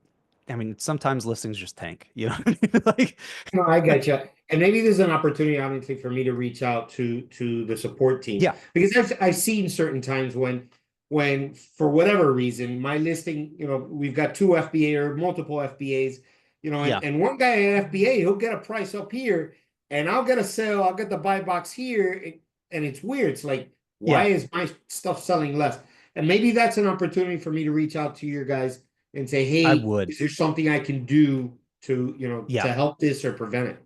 S2: I mean, sometimes listings just tank, you know what I mean? Like,
S5: no, I get you. And maybe there's an opportunity, obviously, for me to reach out to the support team.
S2: Yeah.
S5: Because I've seen certain times when for whatever reason, my listing, we've got 2 FBA or multiple FBAs, and one guy at FBA, he'll get a price up here and I'll get a sale, I'll get the buy box here. And it's weird. It's like, why is my stuff selling less? And maybe that's an opportunity for me to reach out to your guys and say, hey, is there something I can do to, to help this or prevent it?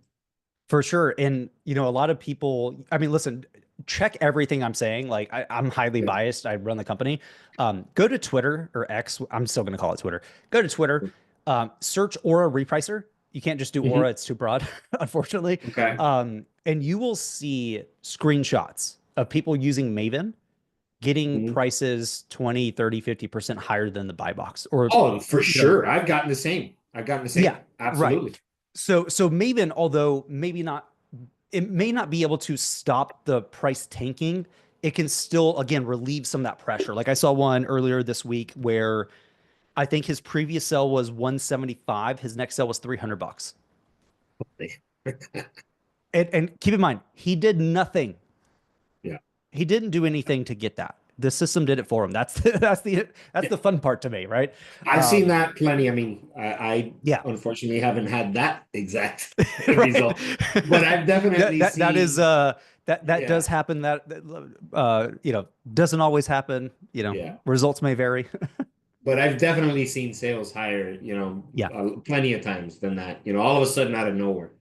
S2: For sure. And, a lot of people, I mean, listen, check everything I'm saying. Like I'm highly biased. I run the company. Go to Twitter or X. I'm still going to call it Twitter. Go to Twitter, search Aura Repricer. You can't just do Aura. It's too broad, unfortunately.
S5: Okay.
S2: And you will see screenshots of people using Maven getting prices 20, 30, 50% higher than the buy box.
S5: Oh, for sure. I've gotten the same. Yeah, absolutely.
S2: Right. So Maven, although it may not be able to stop the price tanking, it can still, again, relieve some of that pressure. Like I saw one earlier this week where I think his previous sell was 175. His next sell was $300. And keep in mind, he did nothing.
S5: Yeah.
S2: He didn't do anything to get that. The system did it for him. That's the fun part to me, right?
S5: I've seen that plenty. I mean, I unfortunately haven't had that exact result, but I've definitely seen
S2: that does happen. That doesn't always happen. Results may vary.
S5: But I've definitely seen sales higher, plenty of times than that, all of a sudden out of nowhere.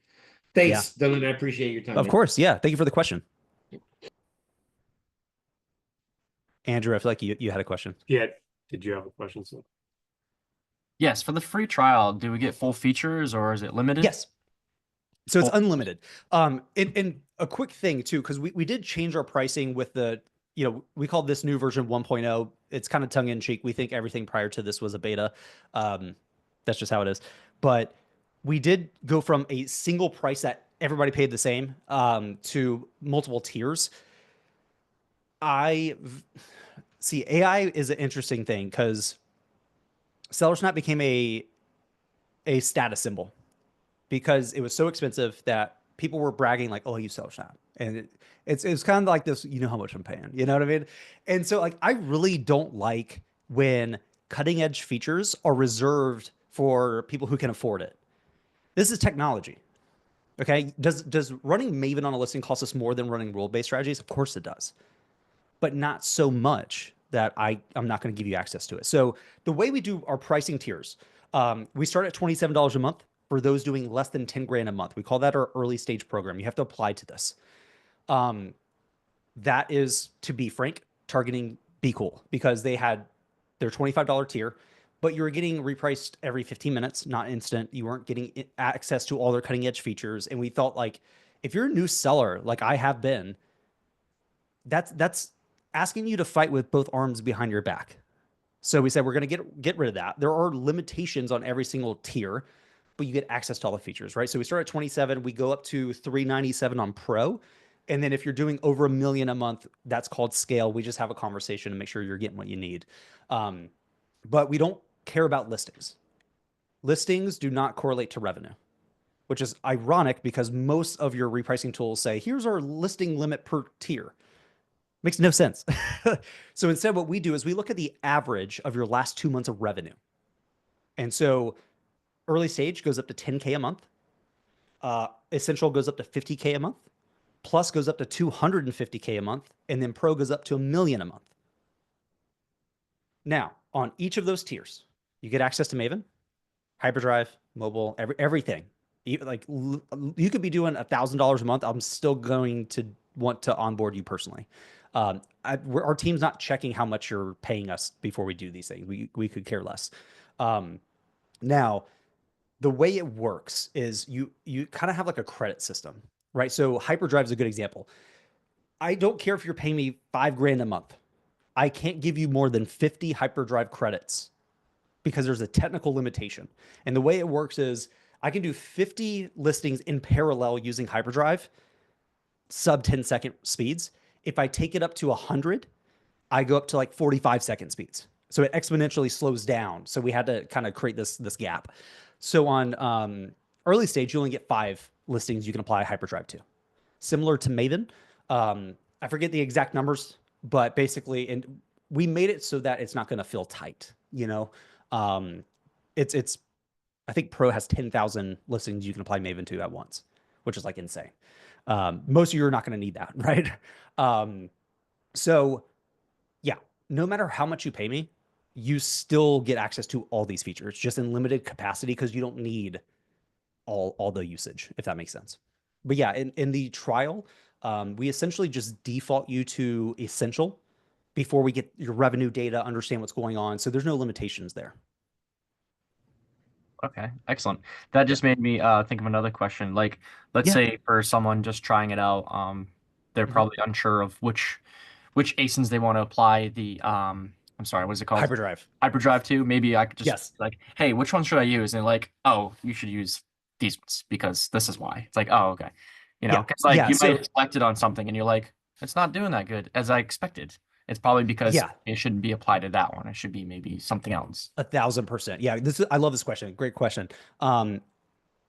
S5: Thanks, Dillon. I appreciate your time.
S2: Of course. Yeah. Thank you for the question. Andrew, I feel like you had a question.
S1: Yeah. Did you have a question? So?
S4: Yes. For the free trial, do we get full features or is it limited?
S2: Yes. So it's
S4: Oh.
S2: unlimited. And a quick thing too, because we did change our pricing with the, we called this new version 1.0. It's kind of tongue in cheek. We think everything prior to this was a beta. That's just how it is. But we did go from a single price that everybody paid the same to multiple tiers. See, AI is an interesting thing because Seller Snap became a status symbol because it was so expensive that people were bragging like, "Oh, you Seller Snap," and it's kind of like this. You know how much I'm paying. You know what I mean? And so like, I really don't like when cutting edge features are reserved for people who can afford it. This is technology. Okay. Does running Maven on a listing cost us more than running rule based strategies? Of course it does, but not so much that I'm not going to give you access to it. So the way we do our pricing tiers, we start at $27 a month for those doing less than 10 grand a month. We call that our early stage program. You have to apply to this. That is, to be frank, targeting Be Cool because they had their $25 tier, but you were getting repriced every 15 minutes, not instant. You weren't getting access to all their cutting edge features. And we felt like if you're a new seller, like I have been, that's asking you to fight with both arms behind your back. So we said we're going to get rid of that. There are limitations on every single tier, but you get access to all the features, right? So we start at 27, we go up to 397 on Pro. And then if you're doing over $1 million a month, that's called scale. We just have a conversation to make sure you're getting what you need. But we don't care about listings. Listings do not correlate to revenue, which is ironic because most of your repricing tools say, here's our listing limit per tier. Makes no sense. So instead, what we do is we look at the average of your last 2 months of revenue. And so early stage goes up to 10K a month. Essential goes up to 50K a month. Plus goes up to 250K a month. And then Pro goes up to $1 million a month. Now, on each of those tiers, you get access to Maven, Hyperdrive, mobile, everything. Like you could be doing $1,000 a month. I'm still going to want to onboard you personally. Our team's not checking how much you're paying us before we do these things. We could care less. Now, the way it works is you kind of have like a credit system, right? So Hyperdrive is a good example. I don't care if you're paying me $5,000 a month. I can't give you more than 50 Hyperdrive credits because there's a technical limitation. And the way it works is I can do 50 listings in parallel using Hyperdrive, sub 10-second speeds. If I take it up to 100, I go up to like 45-second speeds. So it exponentially slows down. So we had to kind of create this gap. So on early stage, you only get 5 listings you can apply Hyperdrive to. Similar to Maven. I forget the exact numbers, but basically, and we made it so that it's not going to feel tight. It's I think Pro has 10,000 listings you can apply Maven to at once, which is like insane. Most of you are not going to need that, right? So yeah, no matter how much you pay me, you still get access to all these features, just in limited capacity because you don't need all the usage, if that makes sense. But yeah, in the trial, we essentially just default you to essential before we get your revenue data, understand what's going on. So there's no limitations there.
S4: Okay, excellent. That just made me think of another question. Like, let's
S2: Yeah.
S4: say for someone just trying it out, they're
S2: Mhm.
S4: probably unsure of which ASINs they want to apply the I'm sorry, what is it called?
S2: Hyperdrive.
S4: Hyperdrive to. Maybe I could just
S2: Yes.
S4: like, hey, which one should I use? And like, oh, you should use these ones because this is why. It's like, oh, okay.
S2: Yeah.
S4: Because like
S2: Yeah,
S4: you
S2: so-
S4: might have selected on something and you're like, it's not doing that good as I expected. It's probably because
S2: Yeah.
S4: it shouldn't be applied to that one. It should be maybe something else.
S2: 1,000%. Yeah, I love this question. Great question.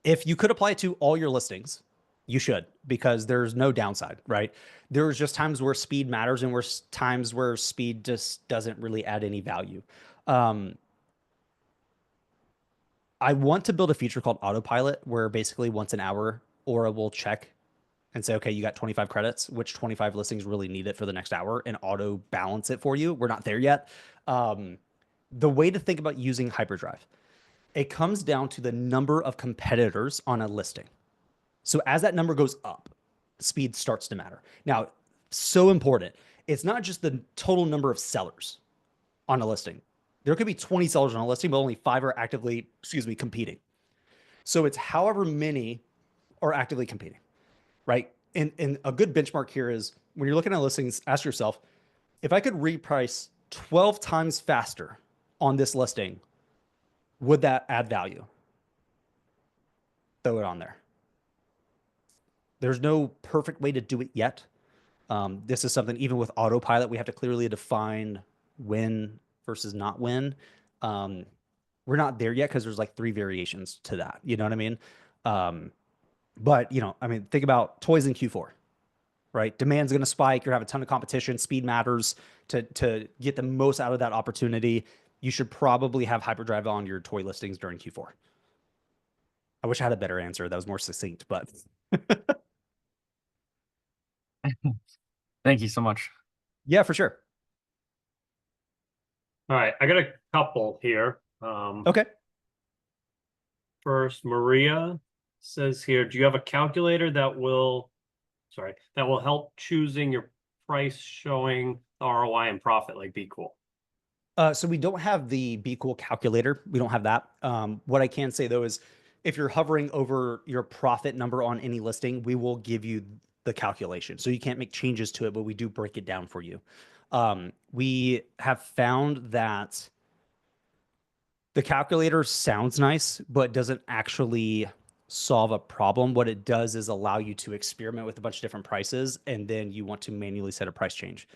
S2: If you could apply it to all your listings, you should, because there's no downside, right? There's just times where speed matters and times where speed just doesn't really add any value. I want to build a feature called autopilot where basically once an hour, Aura will check and say, okay, you got 25 credits, which 25 listings really need it for the next hour, and auto balance it for you. We're not there yet. The way to think about using Hyperdrive, it comes down to the number of competitors on a listing. So as that number goes up, speed starts to matter. Now, so important. It's not just the total number of sellers on a listing. There could be 20 sellers on a listing, but only 5 are actively, competing. So it's however many are actively competing, right? And a good benchmark here is when you're looking at listings, ask yourself, if I could reprice 12 times faster on this listing, would that add value? Throw it on there. There's no perfect way to do it yet. This is something, even with autopilot, we have to clearly define when versus not when. We're not there yet because there's like 3 variations to that. You know what I mean? But, you know, I mean, think about toys in Q4, right? Demand's going to spike. You're having a ton of competition. Speed matters to get the most out of that opportunity. You should probably have hyperdrive on your toy listings during Q4. I wish I had a better answer. That was more succinct, but
S4: Thank you so much.
S2: yeah, for sure.
S1: All right, I got a couple here.
S2: Okay.
S1: First, Maria says here, do you have a calculator that will help choosing your price showing ROI and profit, like Be Cool?
S2: So we don't have the Be Cool calculator. We don't have that. What I can say though is if you're hovering over your profit number on any listing, we will give you the calculation. So you can't make changes to it, but we do break it down for you. We have found that the calculator sounds nice, but doesn't actually solve a problem. What it does is allow you to experiment with a bunch of different prices, and then you want to manually set a price change.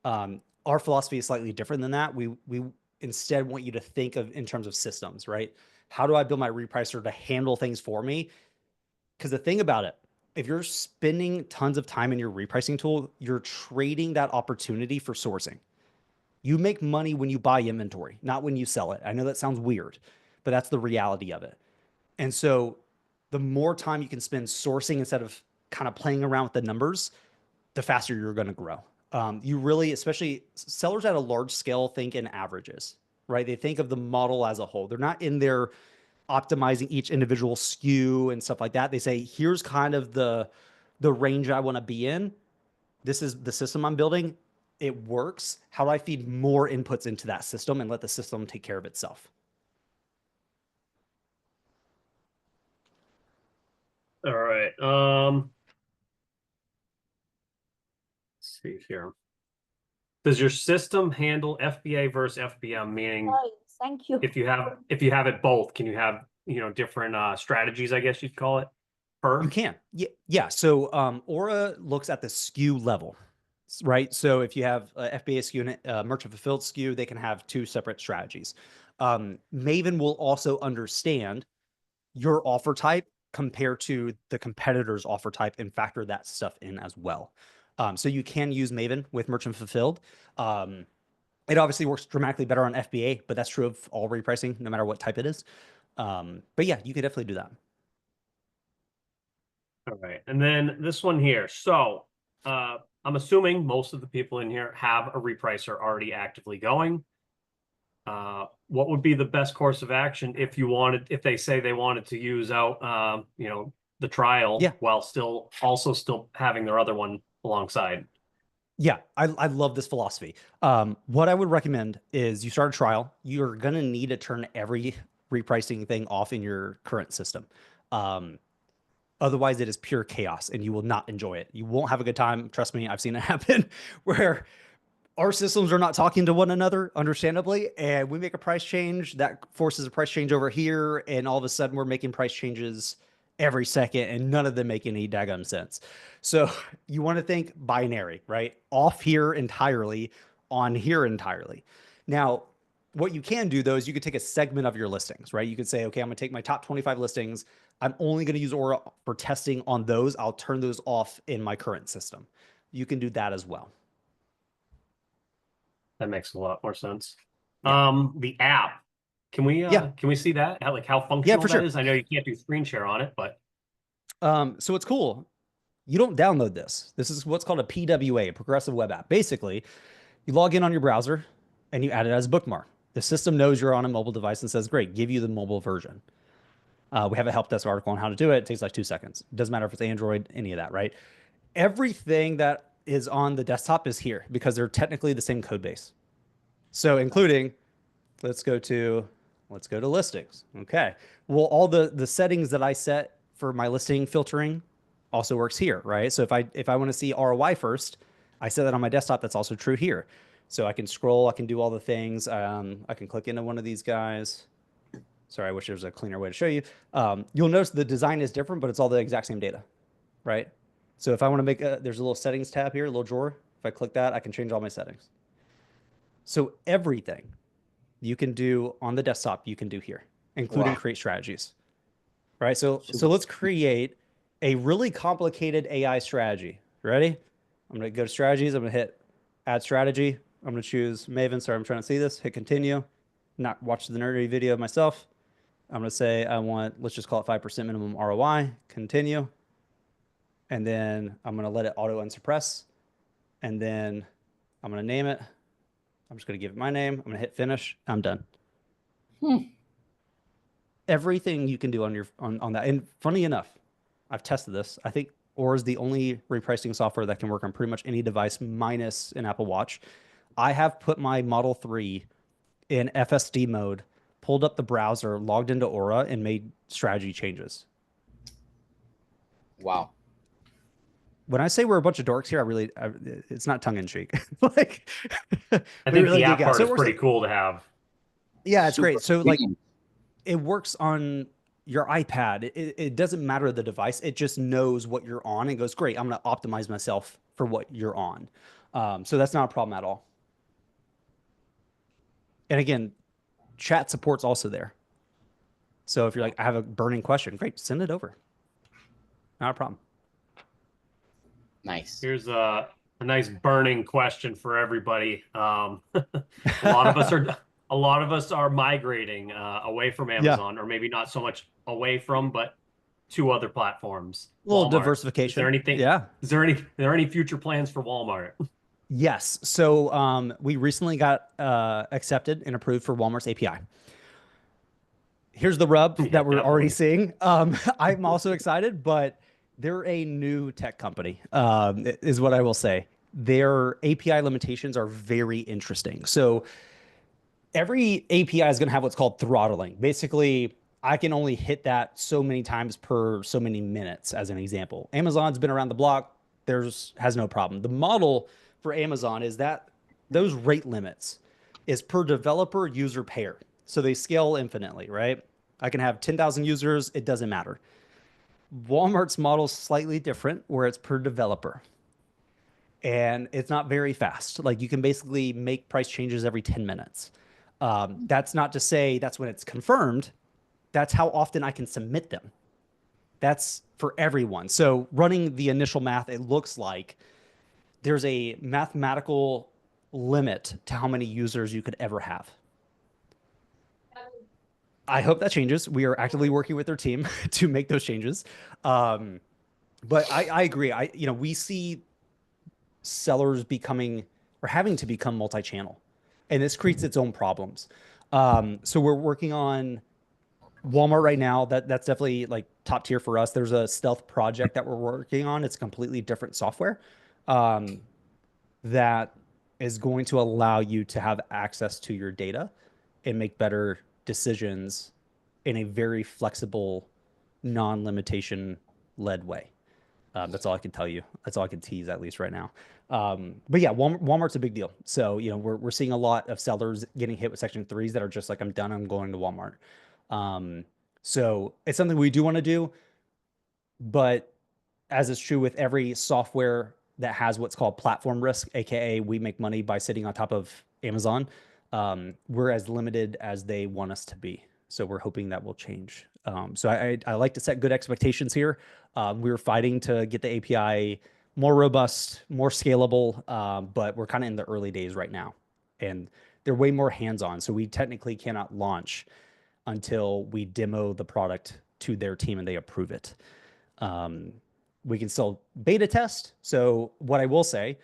S2: Our philosophy is slightly different than that. We instead want you to think of in terms of systems, right? How do I build my repricer to handle things for me? Because the thing about it, if you're spending tons of time in your repricing tool, you're trading that opportunity for sourcing. You make money when you buy inventory, not when you sell it. I know that sounds weird, but that's the reality of it. And so the more time you can spend sourcing instead of kind of playing around with the numbers, the faster you're going to grow. You really, especially sellers at a large scale, think in averages, right? They think of the model as a whole. They're not in there optimizing each individual SKU and stuff like that. They say, here's kind of the range I want to be in. This is the system I'm building. It works. How do I feed more inputs into that system and let the system take care of itself?
S1: All right. Let's see here. Does your system handle FBA versus FBM? Meaning,
S6: Nice, thank you.
S1: if you have it both, can you have, you know, different strategies, I guess you'd call it, per?
S2: You can. Yeah. So Aura looks at the SKU level, right? So if you have a FBA SKU and a merchant fulfilled SKU, they can have 2 separate strategies. Maven will also understand your offer type compared to the competitor's offer type and factor that stuff in as well. So you can use Maven with merchant fulfilled. It obviously works dramatically better on FBA, but that's true of all repricing, no matter what type it is. But yeah, you can definitely do that.
S1: All right. And then this one here. So I'm assuming most of the people in here have a repricer already actively going. What would be the best course of action if they say they wanted to use out, you know, the trial,
S2: Yeah,
S1: while still having their other one alongside?
S2: yeah, I love this philosophy. What I would recommend is you start a trial. You're going to need to turn every repricing thing off in your current system. Otherwise, it is pure chaos and you will not enjoy it. You won't have a good time. Trust me, I've seen it happen where our systems are not talking to one another, understandably, and we make a price change that forces a price change over here, and all of a sudden we're making price changes every second, and none of them make any daggum sense. So you want to think binary, right? Off here entirely, on here entirely. Now, what you can do though is you could take a segment of your listings, right? You could say, okay, I'm gonna take my top 25 listings. I'm only gonna use Aura for testing on those. I'll turn those off in my current system. You can do that as well.
S1: That makes a lot more sense.
S2: Yeah.
S1: The app, can we see that? How functional
S2: for
S1: that
S2: sure.
S1: is? I know you can't do screen share on it, but
S2: So it's cool. You don't download this. This is what's called a PWA, a progressive web app. Basically, you log in on your browser and you add it as a bookmark. The system knows you're on a mobile device and says, great, give you the mobile version. We have a help desk article on how to do it. It takes like 2 seconds. It doesn't matter if it's Android, any of that, right? Everything that is on the desktop is here because they're technically the same code base. So including, let's go to listings. Okay. Well, all the settings that I set for my listing filtering also works here, right? So if I want to see ROI first, I set that on my desktop. That's also true here. So I can scroll, I can do all the things. I can click into one of these guys. Sorry, I wish there was a cleaner way to show you. You'll notice the design is different, but it's all the exact same data, right? So if I want to make there's a little settings tab here, a little drawer. If I click that, I can change all my settings. So everything you can do on the desktop, you can do here, including
S5: Wow.
S2: create strategies, right? So
S5: Super.
S2: let's create a really complicated AI strategy. Ready? I'm going to go to strategies. I'm going to hit add strategy. I'm going to choose Maven. Sorry, I'm trying to see this. Hit continue. Not watch the nerdy video myself. I'm going to say I want, let's just call it 5% minimum ROI. Continue. And then I'm going to let it auto unsuppress. And then I'm going to name it. I'm just going to give it my name. I'm going to hit finish. I'm done. Everything you can do on your on that. And funny enough, I've tested this. I think Aura is the only repricing software that can work on pretty much any device minus an Apple Watch. I have put my Model 3 in FSD mode, pulled up the browser, logged into Aura, and made strategy changes.
S6: Wow.
S2: When I say we're a bunch of dorks here, it's not tongue in cheek. Like,
S1: I
S2: we
S1: think
S2: really
S1: the
S2: dig
S1: app
S2: out.
S1: part
S2: So it
S1: is
S2: works
S1: pretty cool to have.
S2: Yeah, it's great. So like,
S6: clean.
S2: it works on your iPad. It doesn't matter the device. It just knows what you're on and goes, great, I'm going to optimize myself for what you're on. So that's not a problem at all. And again, chat support's also there. So if you're like, I have a burning question, great, send it over. Not a problem.
S6: Nice.
S1: Here's a nice burning question for everybody. A lot of us are migrating away from Amazon, or maybe not so much away from, but to other platforms.
S2: A little
S1: Walmart.
S2: diversification.
S1: Is there anything?
S2: Yeah.
S1: Is there any future plans for Walmart?
S2: Yes. So we recently got accepted and approved for Walmart's API. Here's the rub that we're already seeing. I'm also excited, but they're a new tech company, is what I will say. Their API limitations are very interesting. So every API is going to have what's called throttling. Basically, I can only hit that so many times per so many minutes, as an example. Amazon's been around the block. Has no problem. The model for Amazon is that those rate limits is per developer user pair. So they scale infinitely, right? I can have 10,000 users. It doesn't matter. Walmart's model is slightly different where it's per developer. And it's not very fast. Like, you can basically make price changes every 10 minutes. That's not to say that's when it's confirmed. That's how often I can submit them. That's for everyone. So running the initial math, it looks like there's a mathematical limit to how many users you could ever have. I hope that changes. We are actively working with their team to make those changes. But I agree. We see sellers becoming or having to become multi-channel, and this creates its own problems. So we're working on Walmart right now. That's definitely like top tier for us. There's a stealth project that we're working on. It's completely different software that is going to allow you to have access to your data and make better decisions in a very flexible, non-limitation led way. That's all I can tell you. That's all I can tease, at least right now. But yeah, Walmart's a big deal. So, we're seeing a lot of sellers getting hit with Section 3s that are just like, I'm done, I'm going to Walmart. So it's something we do want to do, but as is true with every software that has what's called platform risk, AKA we make money by sitting on top of Amazon, we're as limited as they want us to be. So we're hoping that will change. So I like to set good expectations here. We were fighting to get the API more robust, more scalable, but we're kind of in the early days right now. And they're way more hands-on. So we technically cannot launch until we demo the product to their team and they approve it. We can still beta test. So what I will say,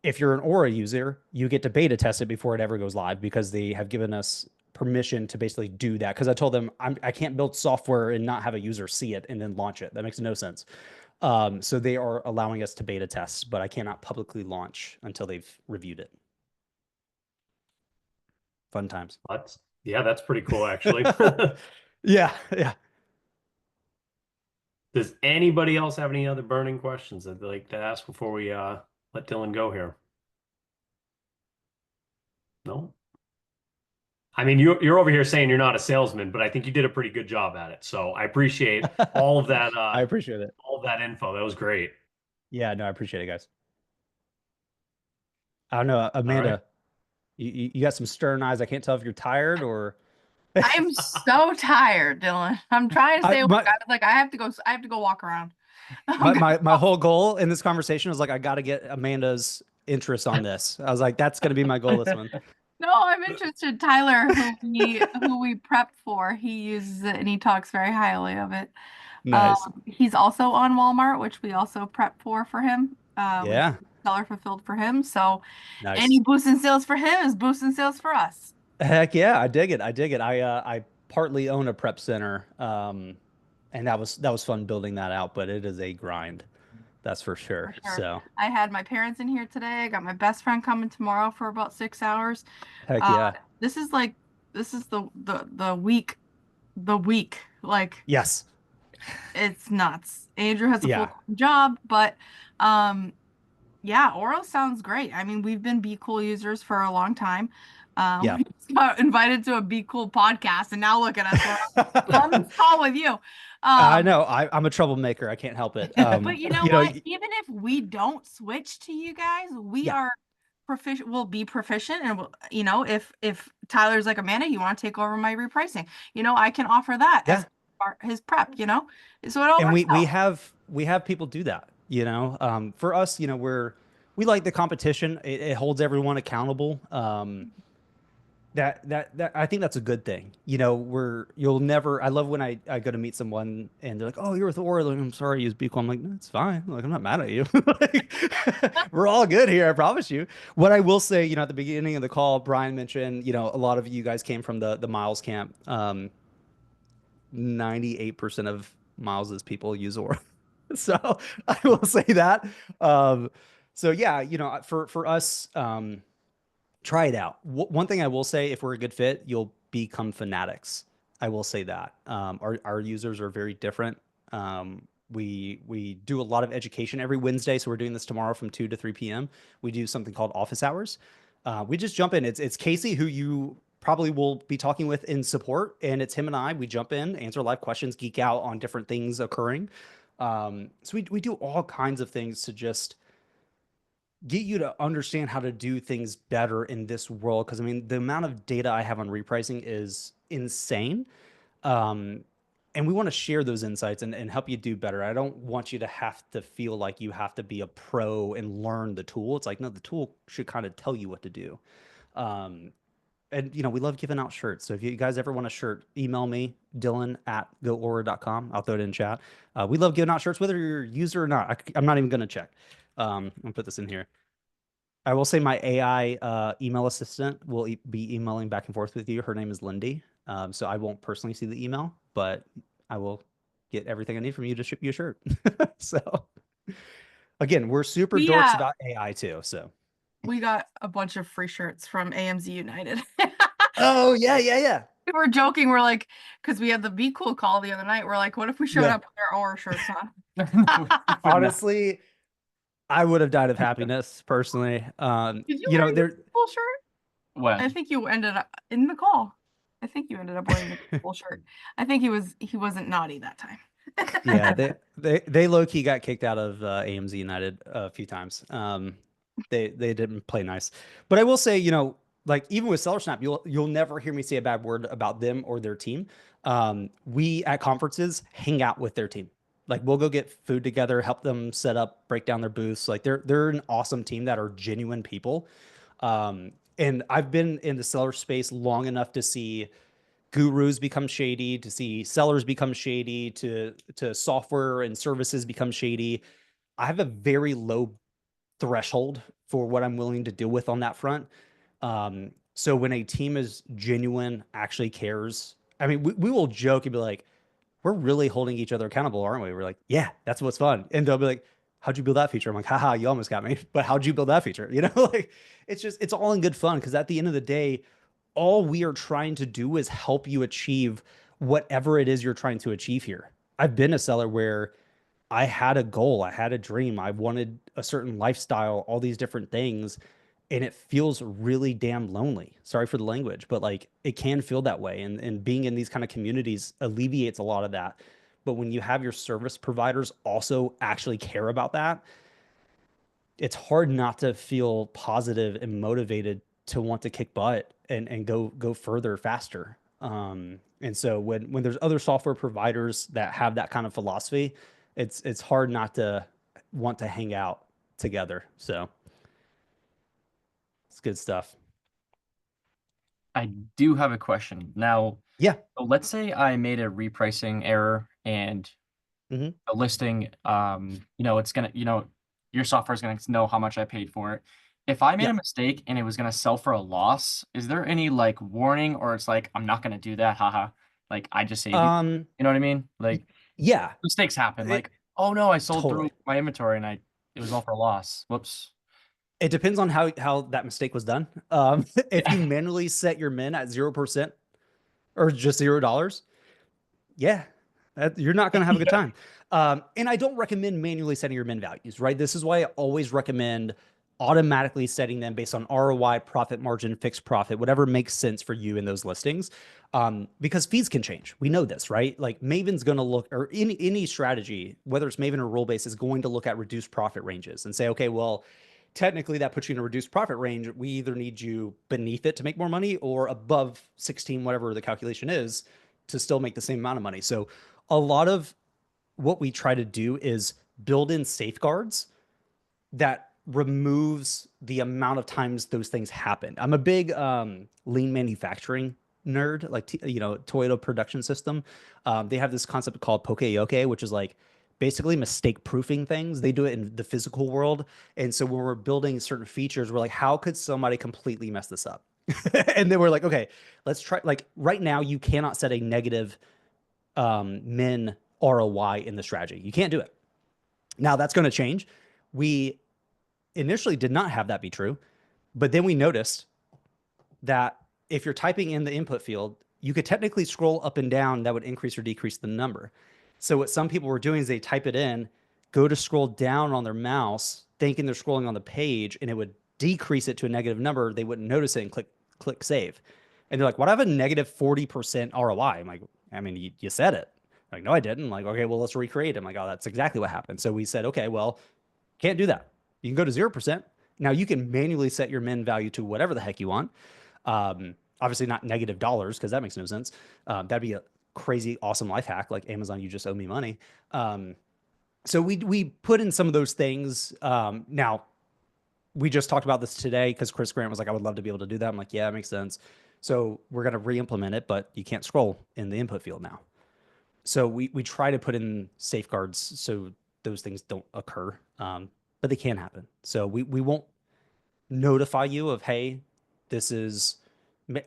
S2: if you're an Aura user, you get to beta test it before it ever goes live, because they have given us permission to basically do that. Because I told them I can't build software and not have a user see it and then launch it. That makes no sense. So they are allowing us to beta test, but I cannot publicly launch until they've reviewed it. Fun times.
S1: That's pretty cool, actually.
S2: Yeah.
S1: Does anybody else have any other burning questions that they'd like to ask before we let Dillon go here? No? I mean, you're over here saying you're not a salesman, but I think you did a pretty good job at it. So I appreciate all of that
S2: I appreciate it.
S1: all of that info. That was great.
S2: Yeah, no, I appreciate it, guys. I don't know, Amanda, you got some stern eyes. I can't tell if you're tired or
S3: I'm so tired, Dylan. I'm trying to stay awake.
S2: my,
S3: I was like, I have to go walk around.
S2: my whole goal in this conversation was like, I got to get Amanda's interest on this. I was like, that's going to be my goal this one.
S3: No, I'm interested. Tyler, who we prepped for, he uses it and he talks very highly of it.
S2: Nice.
S3: He's also on Walmart, which we also prepped for him. We
S2: Yeah.
S3: seller fulfilled for him. So
S2: Nice.
S3: any boosting sales for him is boosting sales for us.
S2: Heck yeah, I dig it. I dig it. I partly own a prep center. And that was fun building that out, but it is a grind. That's for sure.
S3: For sure.
S2: So
S3: I had my parents in here today. I got my best friend coming tomorrow for about 6 hours.
S2: heck yeah.
S3: This is the week. Like
S2: Yes.
S3: it's nuts. Andrew has a
S2: Yeah.
S3: full-time job, but yeah, Oro sounds great. I mean, we've been Be Cool users for a long time.
S2: Yeah.
S3: We just got invited to a Be Cool podcast, and now look at us. We're on this call with you.
S2: I know. I'm a troublemaker. I can't help it.
S3: But you know what? Even if we don't switch to you guys, we
S2: Yeah.
S3: are proficient. We'll be proficient, and if Tyler's like, Amanda, you want to take over my repricing, I can offer that as his prep. So it all
S2: And
S3: works out.
S2: we have people do that. For us, we like the competition. It holds everyone accountable. That I think that's a good thing. You'll never. I love when I go to meet someone and they're like, "Oh, you're with Aura." Like, I'm sorry, use Beacon. I'm like, "No, it's fine. Like, I'm not mad at you. Like, we're all good here. I promise you." What I will say, at the beginning of the call, Brian mentioned, a lot of you guys came from the Miles camp. 98% of Miles's people use Aura, so I will say that. So yeah, for us. Try it out. One thing I will say, if we're a good fit, you'll become fanatics. I will say that. Our users are very different. We do a lot of education every Wednesday, so we're doing this tomorrow from 2 to 3 p.m. We do something called office hours. We just jump in. It's Casey, who you probably will be talking with in support, and it's him and I. We jump in, answer live questions, geek out on different things occurring. So we do all kinds of things to just get you to understand how to do things better in this world. Because I mean, the amount of data I have on repricing is insane. And we want to share those insights and help you do better. I don't want you to have to feel like you have to be a pro and learn the tool. It's like, no, the tool should kind of tell you what to do. And we love giving out shirts. So if you guys ever want a shirt, email me, Dillon@goaura.com. I'll throw it in chat. We love giving out shirts, whether you're a user or not. I'm not even going to check. I'm gonna put this in here. I will say my AI email assistant will be emailing back and forth with you. Her name is Lindy. So I won't personally see the email, but I will get everything I need from you to ship you a shirt. So again, we're super dorks about AI too. So
S3: we got a bunch of free shirts from AMZ United.
S2: Oh yeah.
S3: We were joking. We're like, because we had the Be Cool call the other night. We're like, what if we showed up with our Aura shirts on?
S2: Honestly, I would have died of happiness personally.
S3: Did you wear the full shirt?
S4: What?
S3: I think you ended up in the call. I think you ended up wearing the full shirt. I think he wasn't naughty that time.
S2: Yeah, they low key got kicked out of AMZ United a few times. They didn't play nice, but I will say, like even with SellerSnap, you'll never hear me say a bad word about them or their team. We at conferences hang out with their team. Like we'll go get food together, help them set up, break down their booths. Like they're an awesome team that are genuine people. And I've been in the seller space long enough to see gurus become shady, to see sellers become shady, to software and services become shady. I have a very low threshold for what I'm willing to deal with on that front. So when a team is genuine, actually cares, I mean, we will joke and be like, we're really holding each other accountable, aren't we? We're like, yeah, that's what's fun. And they'll be like, how'd you build that feature? I'm like, haha, you almost got me. But how'd you build that feature? Like it's all in good fun. Because at the end of the day, all we are trying to do is help you achieve whatever it is you're trying to achieve here. I've been a seller where I had a goal, I had a dream, I wanted a certain lifestyle, all these different things, and it feels really damn lonely. Sorry for the language, but like it can feel that way. And being in these kind of communities alleviates a lot of that. But when you have your service providers also actually care about that, it's hard not to feel positive and motivated to want to kick butt and go further faster. And so when there's other software providers that have that kind of philosophy, it's hard not to want to hang out together. So it's good stuff.
S4: I do have a question. Now,
S2: Yeah.
S4: so let's say I made a repricing error and
S2: Mhm.
S4: a listing, it's gonna, your software is gonna know how much I paid for it. If I made
S2: Yeah.
S4: a mistake and it was gonna sell for a loss, is there any like warning, or it's like I'm not gonna do that, haha. Like I just saved you.
S2: Um,
S4: You know what I mean?
S2: y-
S4: Like
S2: yeah,
S4: mistakes happen.
S2: it
S4: Like, oh no, I sold through
S2: totally.
S4: my inventory and it was all for a loss. Whoops.
S2: It depends on how that mistake was done. If you manually set your min at 0% or just $0, yeah, you're not going to have a good
S4: Yeah.
S2: time. And I don't recommend manually setting your min values, right? This is why I always recommend automatically setting them based on ROI, profit margin, fixed profit, whatever makes sense for you in those listings. Because fees can change. We know this, right? Like Maven's going to look, or any strategy, whether it's Maven or rule based, is going to look at reduced profit ranges and say, okay, well, technically that puts you in a reduced profit range. We either need you beneath it to make more money or above 16, whatever the calculation is, to still make the same amount of money. So a lot of what we try to do is build in safeguards that removes the amount of times those things happen. I'm a big lean manufacturing nerd, like Toyota production system. They have this concept called poke-yoke, which is like basically mistake proofing things. They do it in the physical world. And so when we're building certain features, we're like, how could somebody completely mess this up? And then we're like, okay, let's try. Like right now, you cannot set a negative min ROI in the strategy. You can't do it. Now that's going to change. We initially did not have that be true, but then we noticed that if you're typing in the input field, you could technically scroll up and down that would increase or decrease the number. So what some people were doing is they type it in, go to scroll down on their mouse, thinking they're scrolling on the page, and it would decrease it to a negative number. They wouldn't notice it and click save. And they're like, "What? I have a negative 40% ROI." I'm like, "I mean, you said it." I'm like, "No, I didn't." I'm like, "Okay, well, let's recreate it." I'm like, "Oh, that's exactly what happened." So we said, "Okay, well, can't do that. You can go to 0%. Now you can manually set your min value to whatever the heck you want. Obviously not negative dollars because that makes no sense. That'd be a crazy, awesome life hack. Like Amazon, you just owe me money. So we put in some of those things. Now we just talked about this today because Chris Grant was like, I would love to be able to do that. I'm like, yeah, that makes sense. So we're going to re-implement it, but you can't scroll in the input field now. So we try to put in safeguards so those things don't occur, but they can happen. So we won't notify you of, hey, this is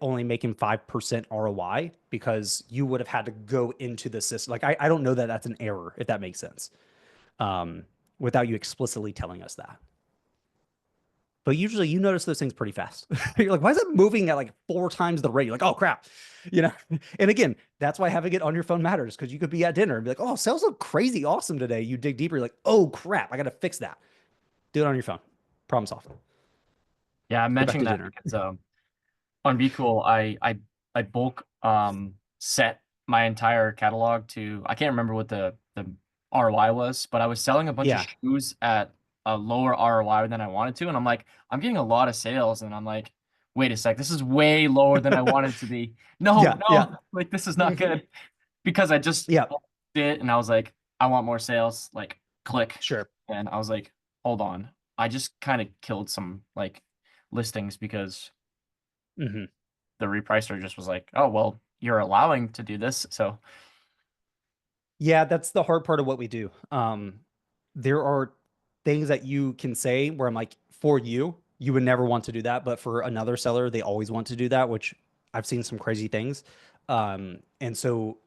S2: only making 5% ROI because you would have had to go into the system. Like I don't know that that's an error, if that makes sense, without you explicitly telling us that. But usually you notice those things pretty fast. You're like, why is it moving at like 4 times the rate? You're like, oh crap. And again, that's why having it on your phone matters, because you could be at dinner and be like, oh, sales look crazy awesome today. You dig deeper, you're like, oh crap, I gotta fix that. Do it on your phone. Problem solved.
S4: Yeah, I'm
S2: Go back
S4: mentioning
S2: to
S4: that
S2: dinner.
S4: because on Be Cool, I bulk set my entire catalog to, I can't remember what the ROI was, but I was selling a bunch of
S2: Yeah.
S4: shoes at a lower ROI than I wanted to, and I'm like, I'm getting a lot of sales, and I'm like, wait a sec, this is way lower than I wanted to be. No,
S2: Yeah.
S4: like this is not good, because I just
S2: Yeah.
S4: did it, and I was like, I want more sales, like click,
S2: Sure.
S4: and I was like, hold on, I just kind of killed some like listings because
S2: Hmm.
S4: the repricer just was like, oh, well, you're allowing to do this. So
S2: Yeah, that's the hard part of what we do. There are things that you can say where I'm like, for you, you would never want to do that, but for another seller, they always want to do that, which I've seen some crazy things. And so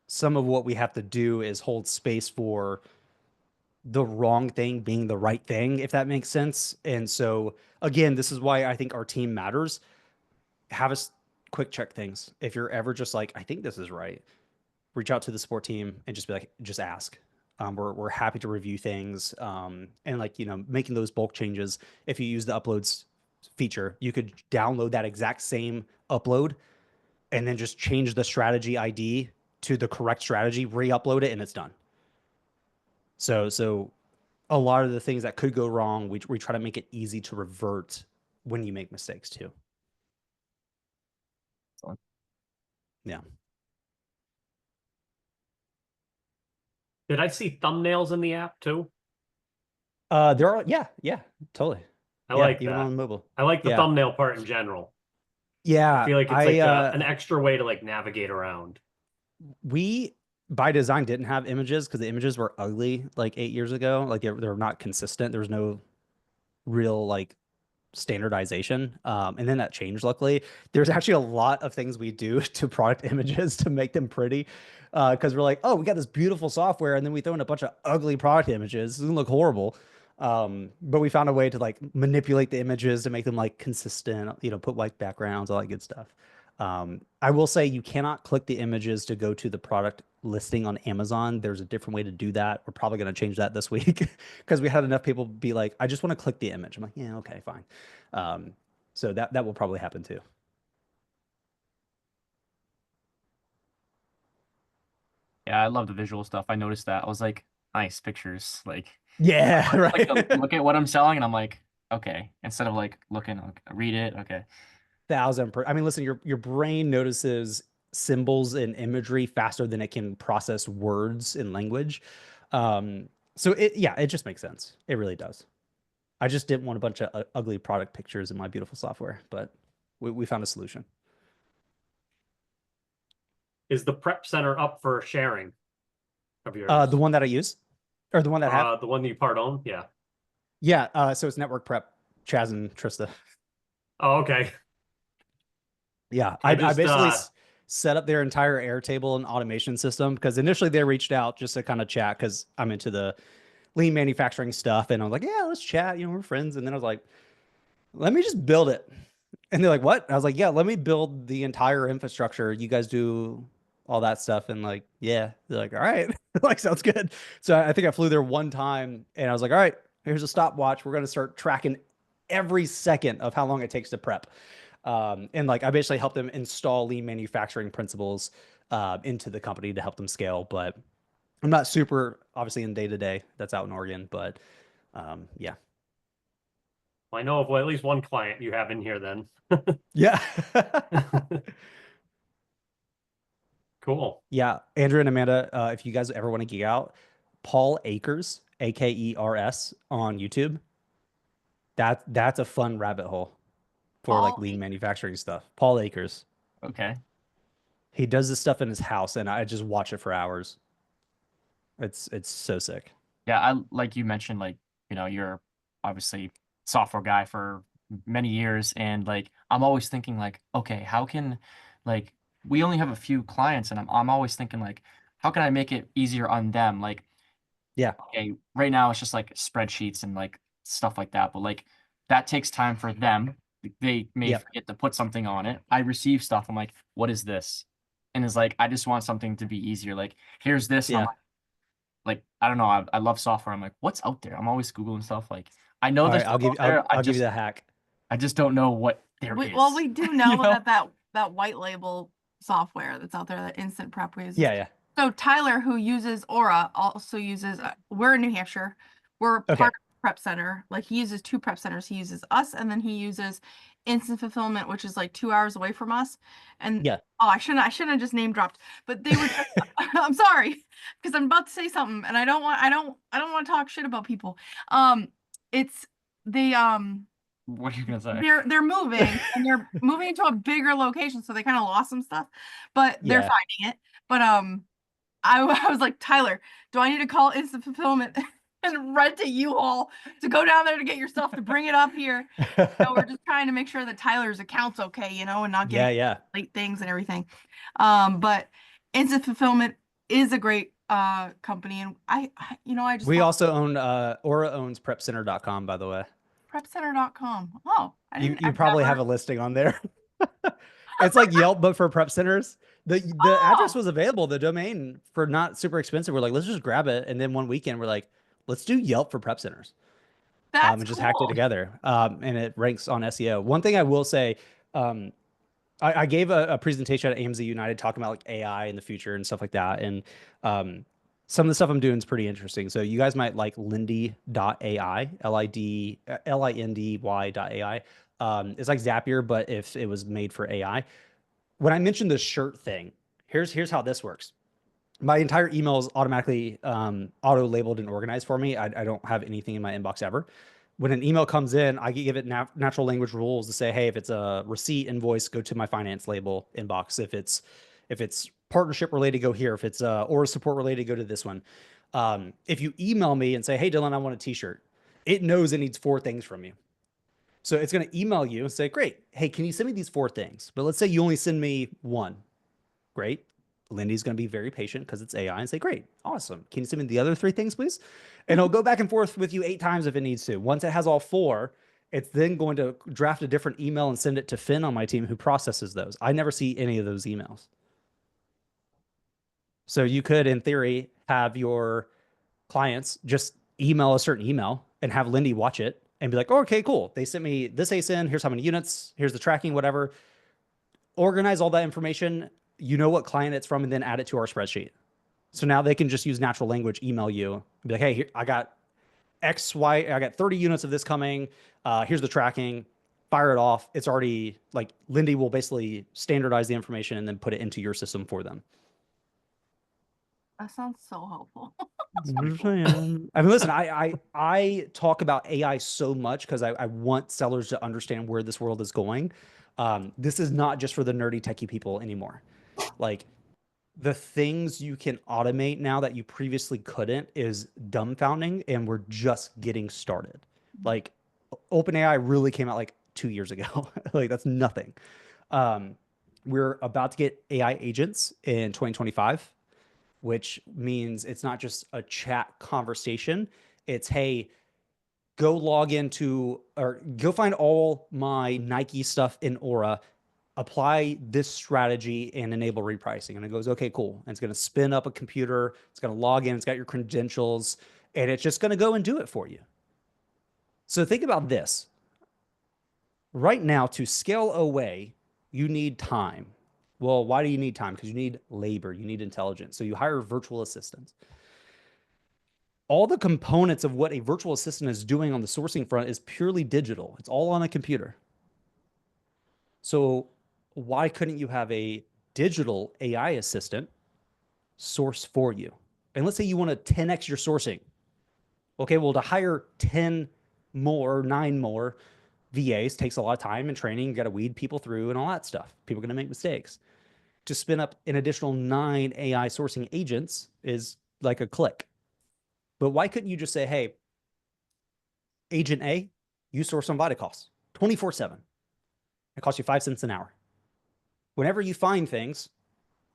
S2: some of what we have to do is hold space for the wrong thing being the right thing, if that makes sense. And so again, this is why I think our team matters. Have us quick check things. If you're ever just like, I think this is right, reach out to the support team and just be like, just ask. We're happy to review things. And like, making those bulk changes. If you use the uploads feature, you could download that exact same upload and then just change the strategy ID to the correct strategy, re-upload it, and it's done. So a lot of the things that could go wrong, we try to make it easy to revert when you make mistakes too. Yeah.
S1: Did I see thumbnails in the app too?
S2: There are, yeah, totally.
S1: I
S2: Yeah,
S1: like
S2: even
S1: that.
S2: on mobile.
S1: I like the
S2: Yeah.
S1: thumbnail part in general.
S2: Yeah,
S1: I feel like it's like an extra way to like navigate around.
S2: we by design didn't have images because the images were ugly like 8 years ago. Like they're not consistent. There was no real like standardization. And then that changed, luckily. There's actually a lot of things we do to product images to make them pretty. Because we're like, oh, we got this beautiful software, and then we throw in a bunch of ugly product images. It doesn't look horrible. But we found a way to like manipulate the images to make them like consistent, put white backgrounds, all that good stuff. I will say you cannot click the images to go to the product listing on Amazon. There's a different way to do that. We're probably going to change that this week because we had enough people be like, I just want to click the image. I'm like, yeah, okay, fine. So that will probably happen too.
S4: Yeah, I love the visual stuff. I noticed that. I was like, nice pictures. Like,
S2: Yeah,
S4: I like
S2: right.
S4: to look at what I'm selling, and I'm like, okay. Instead of like looking, like, read it. Okay.
S2: I mean, listen, your brain notices symbols and imagery faster than it can process words in language. So it just makes sense. It really does. I just didn't want a bunch of ugly product pictures in my beautiful software, but we found a solution.
S1: Is the prep center up for sharing of yours?
S2: The one that I use, or the one that I have?
S1: The one that you part own? Yeah.
S2: Yeah. So it's network prep, Chaz and Trista.
S1: Oh, okay.
S2: Yeah,
S1: I
S2: I
S1: just,
S2: basically set up their entire Airtable and automation system because initially they reached out just to kind of chat because I'm into the lean manufacturing stuff, and I was like, yeah, let's chat. We're friends. And then I was like, let me just build it. And they're like, what? And I was like, yeah, let me build the entire infrastructure. You guys do all that stuff. And like, yeah, they're like, all right, like, sounds good. So I think I flew there one time and I was like, all right, here's a stopwatch. We're going to start tracking every second of how long it takes to prep. And like, I basically helped them install lean manufacturing principles into the company to help them scale. But I'm not super obviously in day to day. That's out in Oregon, but yeah.
S1: I know of at least one client you have in here then.
S2: Yeah.
S1: Cool.
S2: Yeah. Andrew and Amanda, if you guys ever want to geek out, Paul Akers, Akers on YouTube. That's a fun rabbit hole for like lean manufacturing stuff. Paul Akers.
S4: Okay.
S2: He does this stuff in his house and I just watch it for hours. It's so sick.
S4: Yeah, I like you mentioned, like, you're obviously software guy for many years, and like I'm always thinking like, okay, how can, like, we only have a few clients, and I'm always thinking like, how can I make it easier on them? Like,
S2: Yeah.
S4: okay, right now it's just like spreadsheets and like stuff like that, but like that takes time for them. They may
S2: Yep.
S4: forget to put something on it. I receive stuff. I'm like, what is this? And it's like, I just want something to be easier. Like, here's this. And I'm
S2: Yeah.
S4: like, I don't know. I love software. I'm like, what's out there? I'm always Googling stuff. Like, I know
S2: All
S4: there's
S2: right, I'll
S4: stuff
S2: give
S4: out there.
S2: I'll give you the hack.
S4: I just don't know what there is.
S3: Well, we do know,
S4: You know?
S3: that white label software that's out there, that instant prep we use.
S2: Yeah.
S3: So Tyler, who uses Aura, also uses. We're in New Hampshire. We're
S2: Okay.
S3: part of the prep center. Like, he uses two prep centers. He uses us, and then he uses Instant Fulfillment, which is like 2 hours away from us. And
S2: Yeah.
S3: oh, I shouldn't have just name dropped, but they were. I'm sorry, because I'm about to say something, and I don't want to talk shit about people. It's they
S4: What are you gonna say?
S3: they're moving and they're moving into a bigger location, so they kind of lost some stuff, but they're
S2: Yeah.
S3: finding it. But I was like, Tyler, do I need to call Instant Fulfillment and rent a U-Haul to go down there to get your stuff to bring it up here? So we're just trying to make sure that Tyler's account's okay, and not getting
S2: Yeah.
S3: late things and everything. But Instant Fulfillment is a great company, and I just
S2: We
S3: thought
S2: also own Aura owns prepcenter.com, by the way.
S3: prepcenter.com. Oh,
S2: You probably have a listing on there. It's like Yelp, but for prep centers. The address
S3: Oh,
S2: was available, the domain for not super expensive. We're like, let's just grab it. And then one weekend we're like, let's do Yelp for prep centers.
S3: that's
S2: And just hacked it
S3: cool.
S2: together. And it ranks on SEO. One thing I will say, um, I gave a presentation at AMZ United talking about like AI in the future and stuff like that. And some of the stuff I'm doing is pretty interesting. So you guys might like Lindy.ai, Lindy.ai. It's like Zapier, but if it was made for AI. When I mentioned the shirt thing, here's how this works. My entire email is automatically auto labeled and organized for me. I don't have anything in my inbox ever. When an email comes in, I give it natural language rules to say, hey, if it's a receipt invoice, go to my finance label inbox. If it's partnership related, go here. If it's or support related, go to this one. If you email me and say, hey, Dylan, I want a t-shirt, it knows it needs 4 things from you. So it's going to email you and say, great, hey, can you send me these 4 things? But let's say you only send me 1. Great. Lindy's going to be very patient because it's AI and say, great, awesome. Can you send me the other 3 things, please? And it'll go back and forth with you 8 times if it needs to. Once it has all 4, it's then going to draft a different email and send it to Finn on my team who processes those. I never see any of those emails. So you could, in theory, have your clients just email a certain email and have Lindy watch it and be like, oh, okay, cool. They sent me this ASIN. Here's how many units. Here's the tracking, whatever. Organize all that information. You know what client it's from, and then add it to our spreadsheet. So now they can just use natural language, email you, and be like, hey, here, I got X, Y, I got 30 units of this coming. Here's the tracking. Fire it off. It's already like Lindy will basically standardize the information and then put it into your system for them.
S3: That sounds so helpful.
S2: I mean, listen, I talk about AI so much because I want sellers to understand where this world is going. This is not just for the nerdy techie people anymore. Like the things you can automate now that you previously couldn't is dumbfounding, and we're just getting started. Like OpenAI really came out like 2 years ago. Like that's nothing. We're about to get AI agents in 2025, which means it's not just a chat conversation. It's, hey, go log into or go find all my Nike stuff in Aura, apply this strategy and enable repricing. And it goes, okay, cool. And it's going to spin up a computer. It's going to log in. It's got your credentials, and it's just going to go and do it for you. So think about this. Right now, to scale away, you need time. Well, why do you need time? Because you need labor, you need intelligence. So you hire virtual assistants. All the components of what a virtual assistant is doing on the sourcing front is purely digital. It's all on a computer. So why couldn't you have a digital AI assistant source for you? And let's say you want to 10x your sourcing. Okay, well, to hire 10 more, 9 more VAs takes a lot of time and training. You got to weed people through and all that stuff. People are going to make mistakes. To spin up an additional 9 AI sourcing agents is like a click. But why couldn't you just say, hey, agent A, you source on Vitacost 24/7. It costs you 5 cents an hour. Whenever you find things,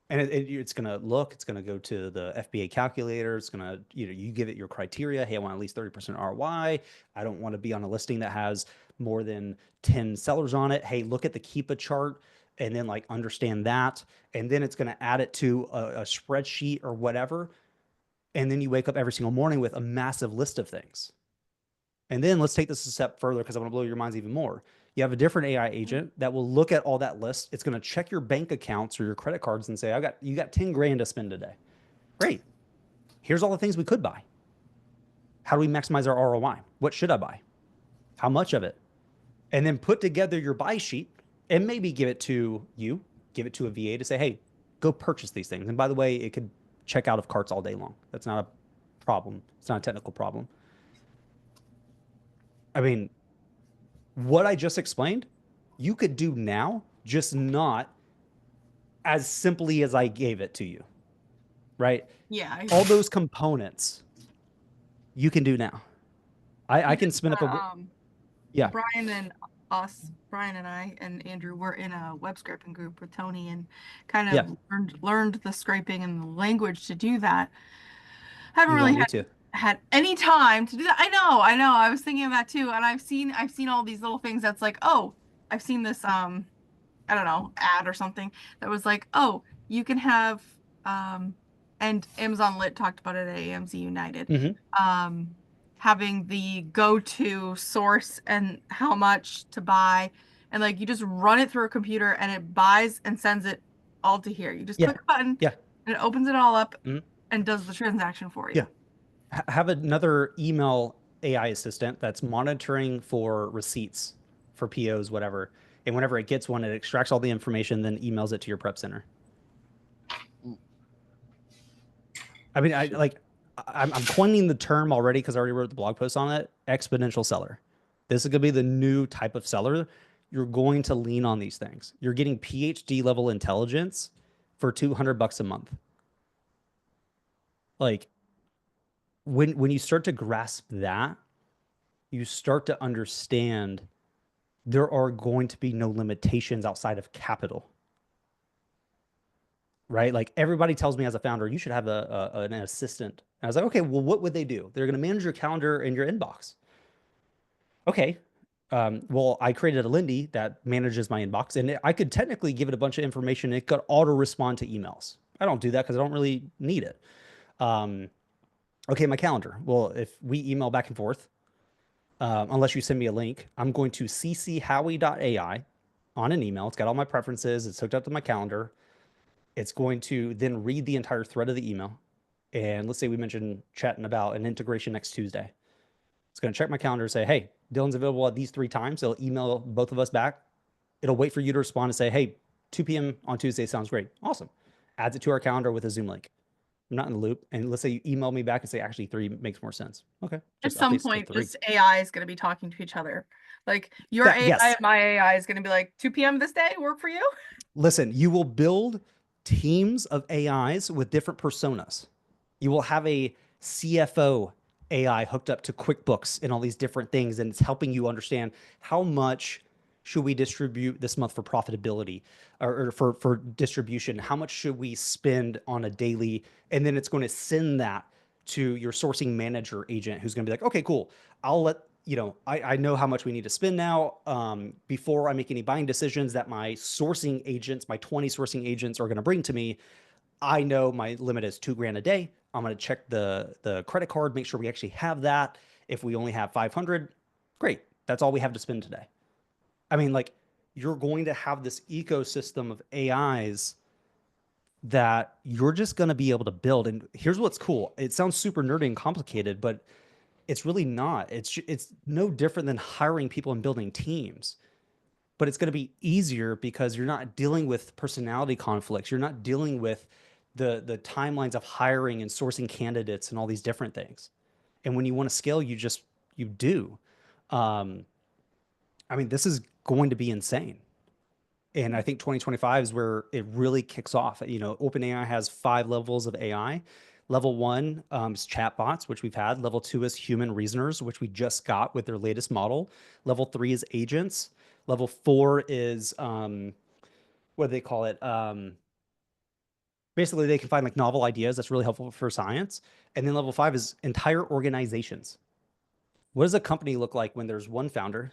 S2: and it's going to look, it's going to go to the FBA calculator. It's going to, you give it your criteria. Hey, I want at least 30% ROI. I don't want to be on a listing that has more than 10 sellers on it. Hey, look at the Keepa chart and then like understand that. And then it's going to add it to a spreadsheet or whatever. And then you wake up every single morning with a massive list of things. And then let's take this a step further because I want to blow your minds even more. You have a different AI agent that will look at all that list. It's going to check your bank accounts or your credit cards and say, you got 10 grand to spend today. Great. Here's all the things we could buy. How do we maximize our ROI? What should I buy? How much of it? And then put together your buy sheet and maybe give it to you, give it to a VA to say, hey, go purchase these things. And by the way, it could check out of carts all day long. That's not a problem. It's not a technical problem. I mean, what I just explained, you could do now, just not as simply as I gave it to you, right?
S3: Yeah.
S2: All those components you can do now. I can spin up a, yeah.
S3: Brian and I and Andrew were in a web scraping group with Tony and kind of learned the scraping and the language to do that. Haven't really had any time to do that. I know. I was thinking of that too. And I've seen all these little things that's like, oh, I've seen this, I don't know, ad or something that was like, oh, you can have, and Amazon Lit talked about it at AMZ United,
S2: Mhm.
S3: having the go-to source and how much to buy. And like you just run it through a computer and it buys and sends it all to here. You just
S2: Yeah.
S3: click a button
S2: Yeah.
S3: and it opens it all up
S2: Mhm.
S3: and does the transaction for you.
S2: Yeah. Have another email AI assistant that's monitoring for receipts for POs, whatever. And whenever it gets one, it extracts all the information, then emails it to your prep center. I mean, I'm coining the term already because I already wrote the blog post on it. Exponential seller. This is going to be the new type of seller. You're going to lean on these things. You're getting PhD level intelligence for $200 a month. Like when you start to grasp that, you start to understand there are going to be no limitations outside of capital. Right? Like everybody tells me as a founder, you should have an assistant. And I was like, okay, well, what would they do? They're going to manage your calendar and your inbox. Okay. Well, I created a Lindy that manages my inbox, and I could technically give it a bunch of information. It could auto respond to emails. I don't do that because I don't really need it. Okay, my calendar. Well, if we email back and forth, unless you send me a link, I'm going to CC Howie.ai on an email. It's got all my preferences. It's hooked up to my calendar. It's going to then read the entire thread of the email. And let's say we mentioned chatting about an integration next Tuesday. It's going to check my calendar and say, hey, Dylan's available at these 3 times. It'll email both of us back. It'll wait for you to respond and say, hey, 2 p.m. on Tuesday sounds great. Awesome. Adds it to our calendar with a Zoom link. I'm not in the loop. And let's say you email me back and say, actually, 3 makes more sense. Okay.
S3: At
S2: Just
S3: some
S2: updates to
S3: point,
S2: 3.
S3: just AI is going to be talking to each other. Like your AI
S2: Yes.
S3: and my AI is going to be like 2 p.m. this day work for you?
S2: Listen, you will build teams of AIs with different personas. You will have a CFO AI hooked up to QuickBooks and all these different things, and it's helping you understand how much should we distribute this month for profitability or for distribution? How much should we spend on a daily? And then it's going to send that to your sourcing manager agent who's going to be like, okay, cool. I'll let you know, I know how much we need to spend now. Before I make any buying decisions that my sourcing agents, my 20 sourcing agents are going to bring to me, I know my limit is $2,000 a day. I'm going to check the credit card, make sure we actually have that. If we only have 500, great. That's all we have to spend today. I mean, like you're going to have this ecosystem of AIs that you're just going to be able to build. And here's what's cool. It sounds super nerdy and complicated, but it's really not. It's no different than hiring people and building teams. But it's going to be easier because you're not dealing with personality conflicts. You're not dealing with the timelines of hiring and sourcing candidates and all these different things. And when you want to scale, you do. Um, I mean, this is going to be insane. And I think 2025 is where it really kicks off. You know, OpenAI has 5 levels of AI. Level 1 is chatbots, which we've had. Level 2 is human reasoners, which we just got with their latest model. Level 3 is agents. Level 4 is what do they call it? Basically, they can find like novel ideas. That's really helpful for science. And then level 5 is entire organizations. What does a company look like when there's one founder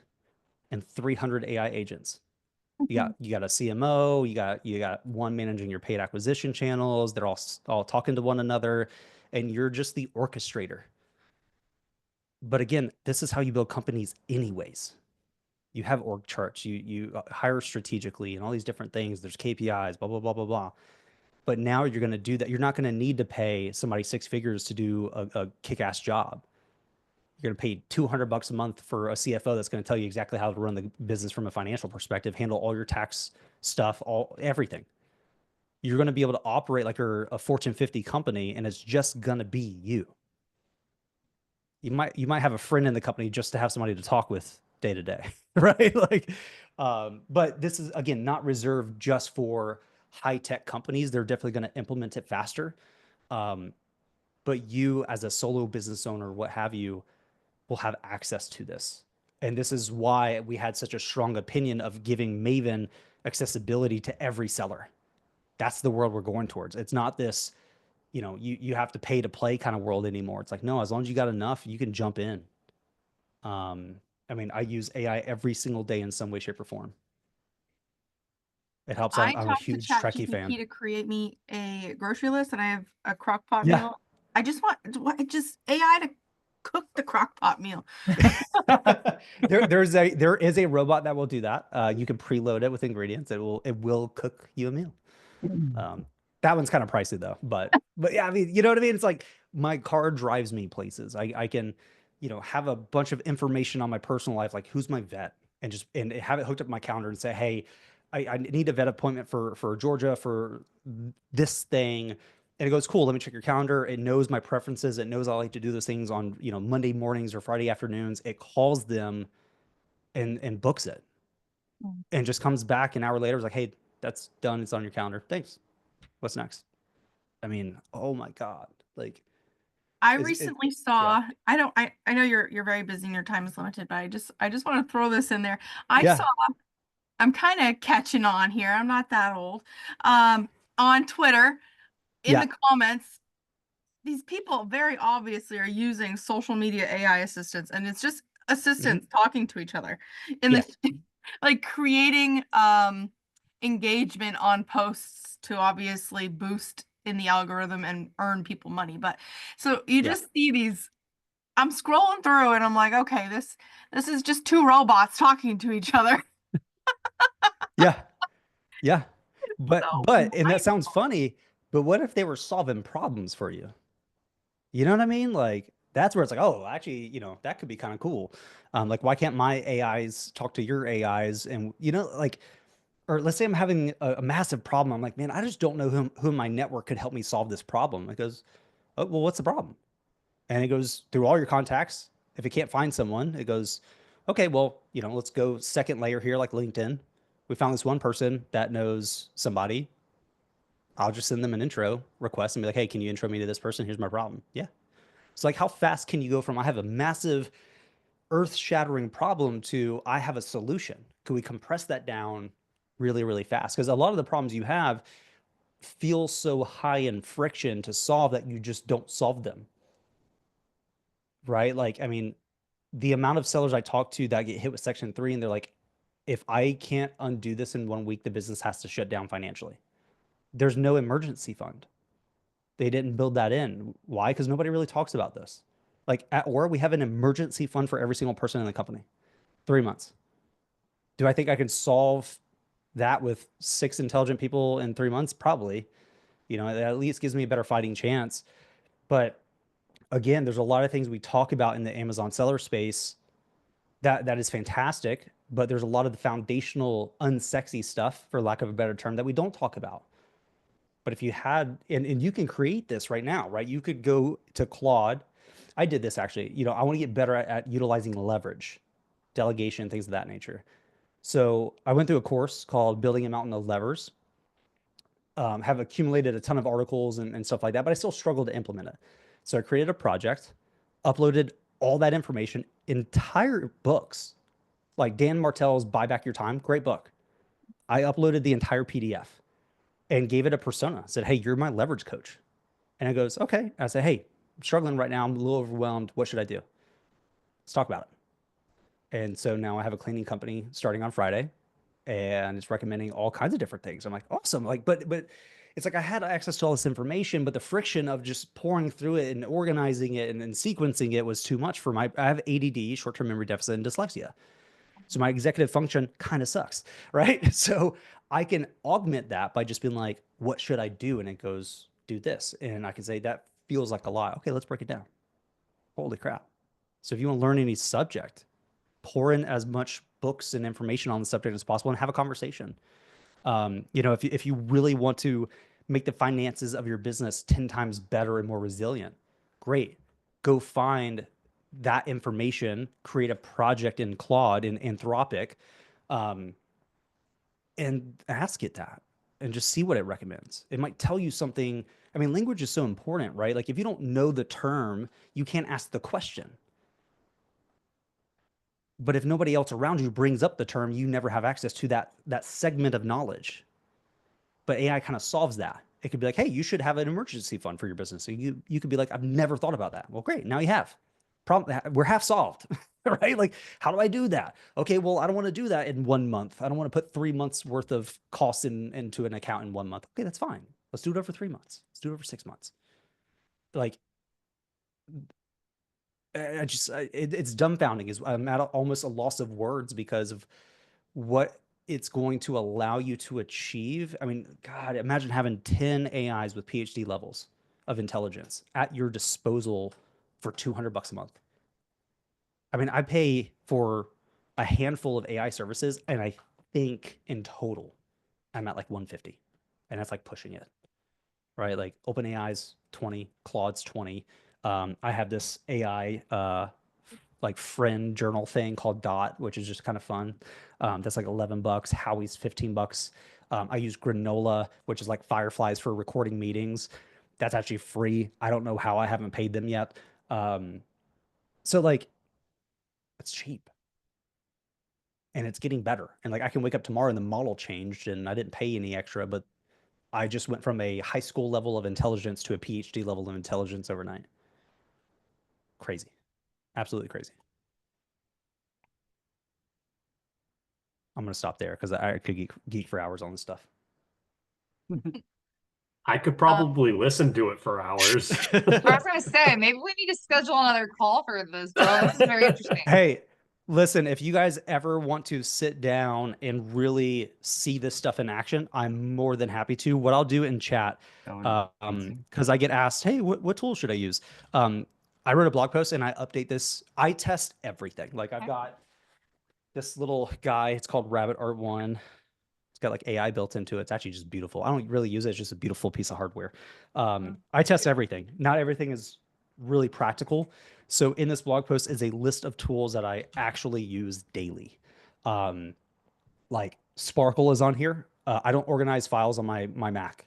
S2: and 300 AI agents? You got a CMO, you got one managing your paid acquisition channels. They're all talking to one another, and you're just the orchestrator. But again, this is how you build companies anyways. You have org charts, you hire strategically and all these different things. There's KPIs, blah blah blah blah blah. But now you're going to do that. You're not going to need to pay somebody 6 figures to do a kick-ass job. You're going to pay $200 a month for a CFO that's going to tell you exactly how to run the business from a financial perspective, handle all your tax stuff, everything. You're going to be able to operate like you're a Fortune 50 company, and it's just going to be you. You might have a friend in the company just to have somebody to talk with day to day, right? Like, but this is again not reserved just for high tech companies. They're definitely going to implement it faster. But you, as a solo business owner, what have you, will have access to this. And this is why we had such a strong opinion of giving Maven accessibility to every seller. That's the world we're going towards. It's not this, you have to pay to play kind of world anymore. It's like, no, as long as you got enough, you can jump in. I mean, I use AI every single day in some way, shape, or form. It helps.
S3: I
S2: I'm a
S3: talked to
S2: huge Trekkie
S3: ChatGPT
S2: fan.
S3: to create me a grocery list, and I have a crock pot
S2: Yeah.
S3: meal. I just want just AI to cook the crock pot meal.
S2: There is a robot that will do that. You can preload it with ingredients. It will cook you a meal. That one's kind of pricey though, but yeah, I mean, you know what I mean? It's like my car drives me places. I can, have a bunch of information on my personal life, like who's my vet, and have it hooked up to my calendar and say, hey, I need a vet appointment for Georgia for this thing. And it goes, cool, let me check your calendar. It knows my preferences. It knows I like to do those things on, Monday mornings or Friday afternoons. It calls them and books it and just comes back an hour later. It's like, hey, that's done. It's on your calendar. Thanks. What's next? I mean, oh my God. Like
S3: I
S2: it's- it-
S3: recently
S2: yeah.
S3: saw, I know you're very busy and your time is limited, but I just want to throw this in there. I
S2: Yeah.
S3: saw, I'm kind of catching on here. I'm not that old. On Twitter, in
S2: Yeah.
S3: the comments, these people very obviously are using social media AI assistants, and it's just assistants talking to each other in the like creating engagement on posts to obviously boost in the algorithm and earn people money. But so you just see these, I'm scrolling through and I'm like, okay, this is just two robots talking to each other.
S2: Yeah. Yeah. But
S3: So
S2: and that sounds funny, but what if they were solving problems for you? You know what I mean? Like that's where it's like, oh, actually, that could be kind of cool. Like why can't my AIs talk to your AIs and like or let's say I'm having a massive problem. I'm like, man, I just don't know who in my network could help me solve this problem. It goes, oh, well, what's the problem? And it goes through all your contacts. If it can't find someone, it goes, okay, well, let's go second layer here, like LinkedIn. We found this one person that knows somebody. I'll just send them an intro request and be like, hey, can you intro me to this person? Here's my problem. Yeah. So like, how fast can you go from I have a massive earth-shattering problem to I have a solution? Could we compress that down really, really fast? Because a lot of the problems you have feel so high in friction to solve that you just don't solve them. Right? Like, I mean, the amount of sellers I talk to that get hit with Section 3 and they're like, if I can't undo this in 1 week, the business has to shut down financially. There's no emergency fund. They didn't build that in. Why? Because nobody really talks about this. Like at Aura, we have an emergency fund for every single person in the company. 3 months. Do I think I can solve that with 6 intelligent people in 3 months? Probably. It at least gives me a better fighting chance. But again, there's a lot of things we talk about in the Amazon seller space that is fantastic, but there's a lot of the foundational unsexy stuff, for lack of a better term, that we don't talk about. But if you had, and you can create this right now, right? You could go to Claude. I did this actually. I want to get better at utilizing leverage, delegation, things of that nature. So I went through a course called Building a Mountain of Levers. Have accumulated a ton of articles and stuff like that, but I still struggle to implement it. So I created a project, uploaded all that information, entire books, like Dan Martell's Buy Back Your Time, great book. I uploaded the entire PDF and gave it a persona. Said, hey, you're my leverage coach. And it goes, okay. I said, hey, I'm struggling right now. I'm a little overwhelmed. What should I do? Let's talk about it. And so now I have a cleaning company starting on Friday, and it's recommending all kinds of different things. I'm like, awesome. Like, but it's like I had access to all this information, but the friction of just pouring through it and organizing it and sequencing it was too much for I have ADD, short-term memory deficit, and dyslexia. So my executive function kind of sucks, right? So I can augment that by just being like, what should I do? And it goes, do this. And I can say, that feels like a lot. Okay, let's break it down. Holy crap. So if you want to learn any subject, pour in as much books and information on the subject as possible and have a conversation. If you really want to make the finances of your business 10 times better and more resilient, great. Go find that information, create a project in Claude, in Anthropic, and ask it that and just see what it recommends. It might tell you something. I mean, language is so important, right? Like if you don't know the term, you can't ask the question. But if nobody else around you brings up the term, you never have access to that segment of knowledge. But AI kind of solves that. It could be like, hey, you should have an emergency fund for your business. So you could be like, I've never thought about that. Well, great. Now you have. We're half solved. right? Like, how do I do that? Okay, well, I don't want to do that in 1 month. I don't want to put 3 months worth of costs into an account in 1 month. Okay, that's fine. Let's do it over 3 months. Let's do it over 6 months. Like, it's dumbfounding. Is I'm at almost a loss of words because of what it's going to allow you to achieve. I mean, God, imagine having 10 AIs with PhD levels of intelligence at your disposal for $200 a month. I mean, I pay for a handful of AI services, and I think in total, I'm at like 150, and that's like pushing it, right? Like OpenAI's 20, Claude's 20. I have this AI like friend journal thing called Dot, which is just kind of fun. That's like $11. Howie's $15. I use Granola, which is like Fireflies for recording meetings. That's actually free. I don't know how I haven't paid them yet. So like, it's cheap and it's getting better. And like, I can wake up tomorrow and the model changed and I didn't pay any extra, but I just went from a high school level of intelligence to a PhD level of intelligence overnight. Crazy. Absolutely crazy. I'm going to stop there because I could geek for hours on this stuff.
S1: I could probably listen to it for hours.
S6: I was gonna say, maybe we need to schedule another call for this, Dylan. This is very interesting.
S2: Hey, listen, if you guys ever want to sit down and really see this stuff in action, I'm more than happy to. What I'll do in chat,
S4: That would be amazing.
S2: because I get asked, hey, what tool should I use? I wrote a blog post and I update this. I test everything. Like I've
S6: Okay.
S2: got this little guy. It's called Rabbit Art One. It's got like AI built into it. It's actually just beautiful. I don't really use it. It's just a beautiful piece of hardware. I test everything. Not everything is really practical. So in this blog post is a list of tools that I actually use daily. Like Sparkle is on here. I don't organize files on my Mac.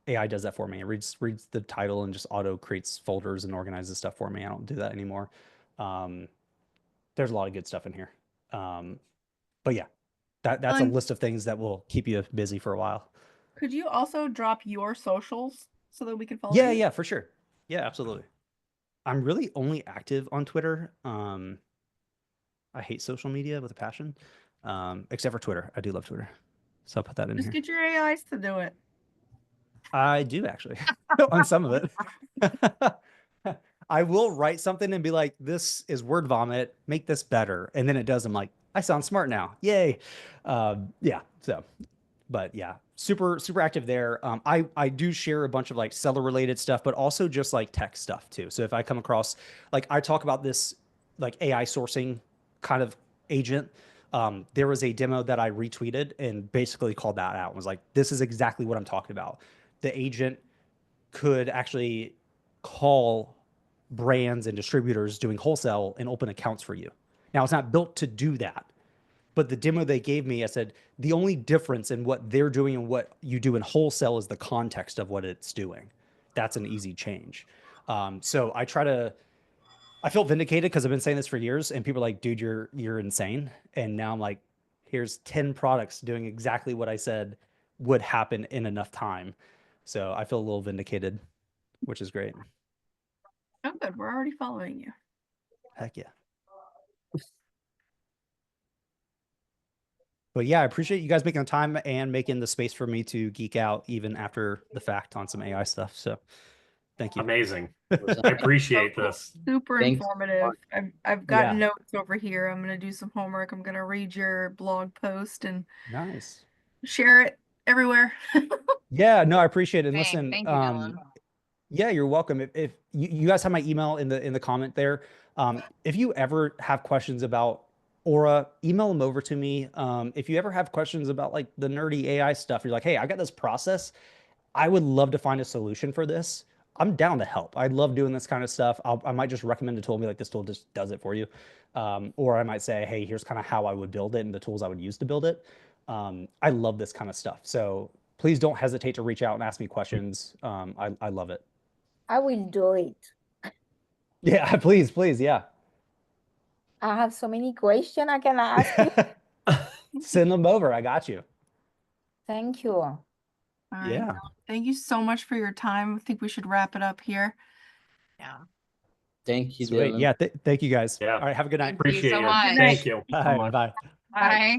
S2: AI does that for me. It reads the title and just auto creates folders and organizes stuff for me. I don't do that anymore. There's a lot of good stuff in here. But yeah, that's a
S3: Dylan,
S2: list of things that will keep you busy for a while.
S3: could you also drop your socials so that we can follow
S2: Yeah,
S3: you?
S2: yeah, for sure. Yeah, absolutely. I'm really only active on Twitter. I hate social media with a passion, except for Twitter. I do love Twitter. So I'll put that in
S3: Just
S2: here.
S3: get your AIs to do it.
S2: I do actually on some of it. I will write something and be like, this is word vomit, make this better. And then it does. I'm like, I sound smart now. Yay. Yeah. So, but yeah, super active there. I do share a bunch of like seller related stuff, but also just like tech stuff too. So if I come across, like I talk about this like AI sourcing kind of agent, there was a demo that I retweeted and basically called that out and was like, this is exactly what I'm talking about. The agent could actually call brands and distributors doing wholesale and open accounts for you. Now it's not built to do that, but the demo they gave me, I said, the only difference in what they're doing and what you do in wholesale is the context of what it's doing. That's an easy change. So I felt vindicated because I've been saying this for years and people are like, dude, you're insane. And now I'm like, here's 10 products doing exactly what I said would happen in enough time. So I feel a little vindicated, which is great.
S3: Oh, good. We're already following you.
S2: Heck yeah. But yeah, I appreciate you guys making the time and making the space for me to geek out even after the fact on some AI stuff. So thank you.
S1: Amazing. I appreciate this.
S3: Super
S6: Thanks.
S3: informative. I've got
S2: Yeah.
S3: notes over here. I'm gonna do some homework. I'm gonna read your blog post and
S2: Nice.
S3: share it everywhere.
S2: Yeah, no, I appreciate it. And
S6: Same.
S2: listen,
S6: Thank you, Dylan.
S2: yeah, you're welcome. If you guys have my email in the comment there, if you ever have questions about Aura, email them over to me. If you ever have questions about like the nerdy AI stuff, you're like, hey, I got this process. I would love to find a solution for this. I'm down to help. I love doing this kind of stuff. I might just recommend a tool and be like, this tool just does it for you. Or I might say, hey, here's kind of how I would build it and the tools I would use to build it. I love this kind of stuff. So please don't hesitate to reach out and ask me questions. I love it.
S7: I will do it.
S2: Yeah, please, yeah.
S7: I have so many questions I can ask you.
S2: Send them over. I got you.
S7: Thank you.
S3: All right.
S2: Yeah.
S3: Thank you so much for your time. I think we should wrap it up here.
S6: Yeah.
S8: Thank you,
S2: Sweet.
S8: Dillon.
S2: Yeah. Thank you guys.
S1: Yeah.
S2: All right. Have a good night.
S6: Thank you
S1: Appreciate
S6: so
S1: you.
S6: much.
S1: Thank you.
S2: All right,
S4: much.
S2: bye.
S3: Bye.
S6: Bye.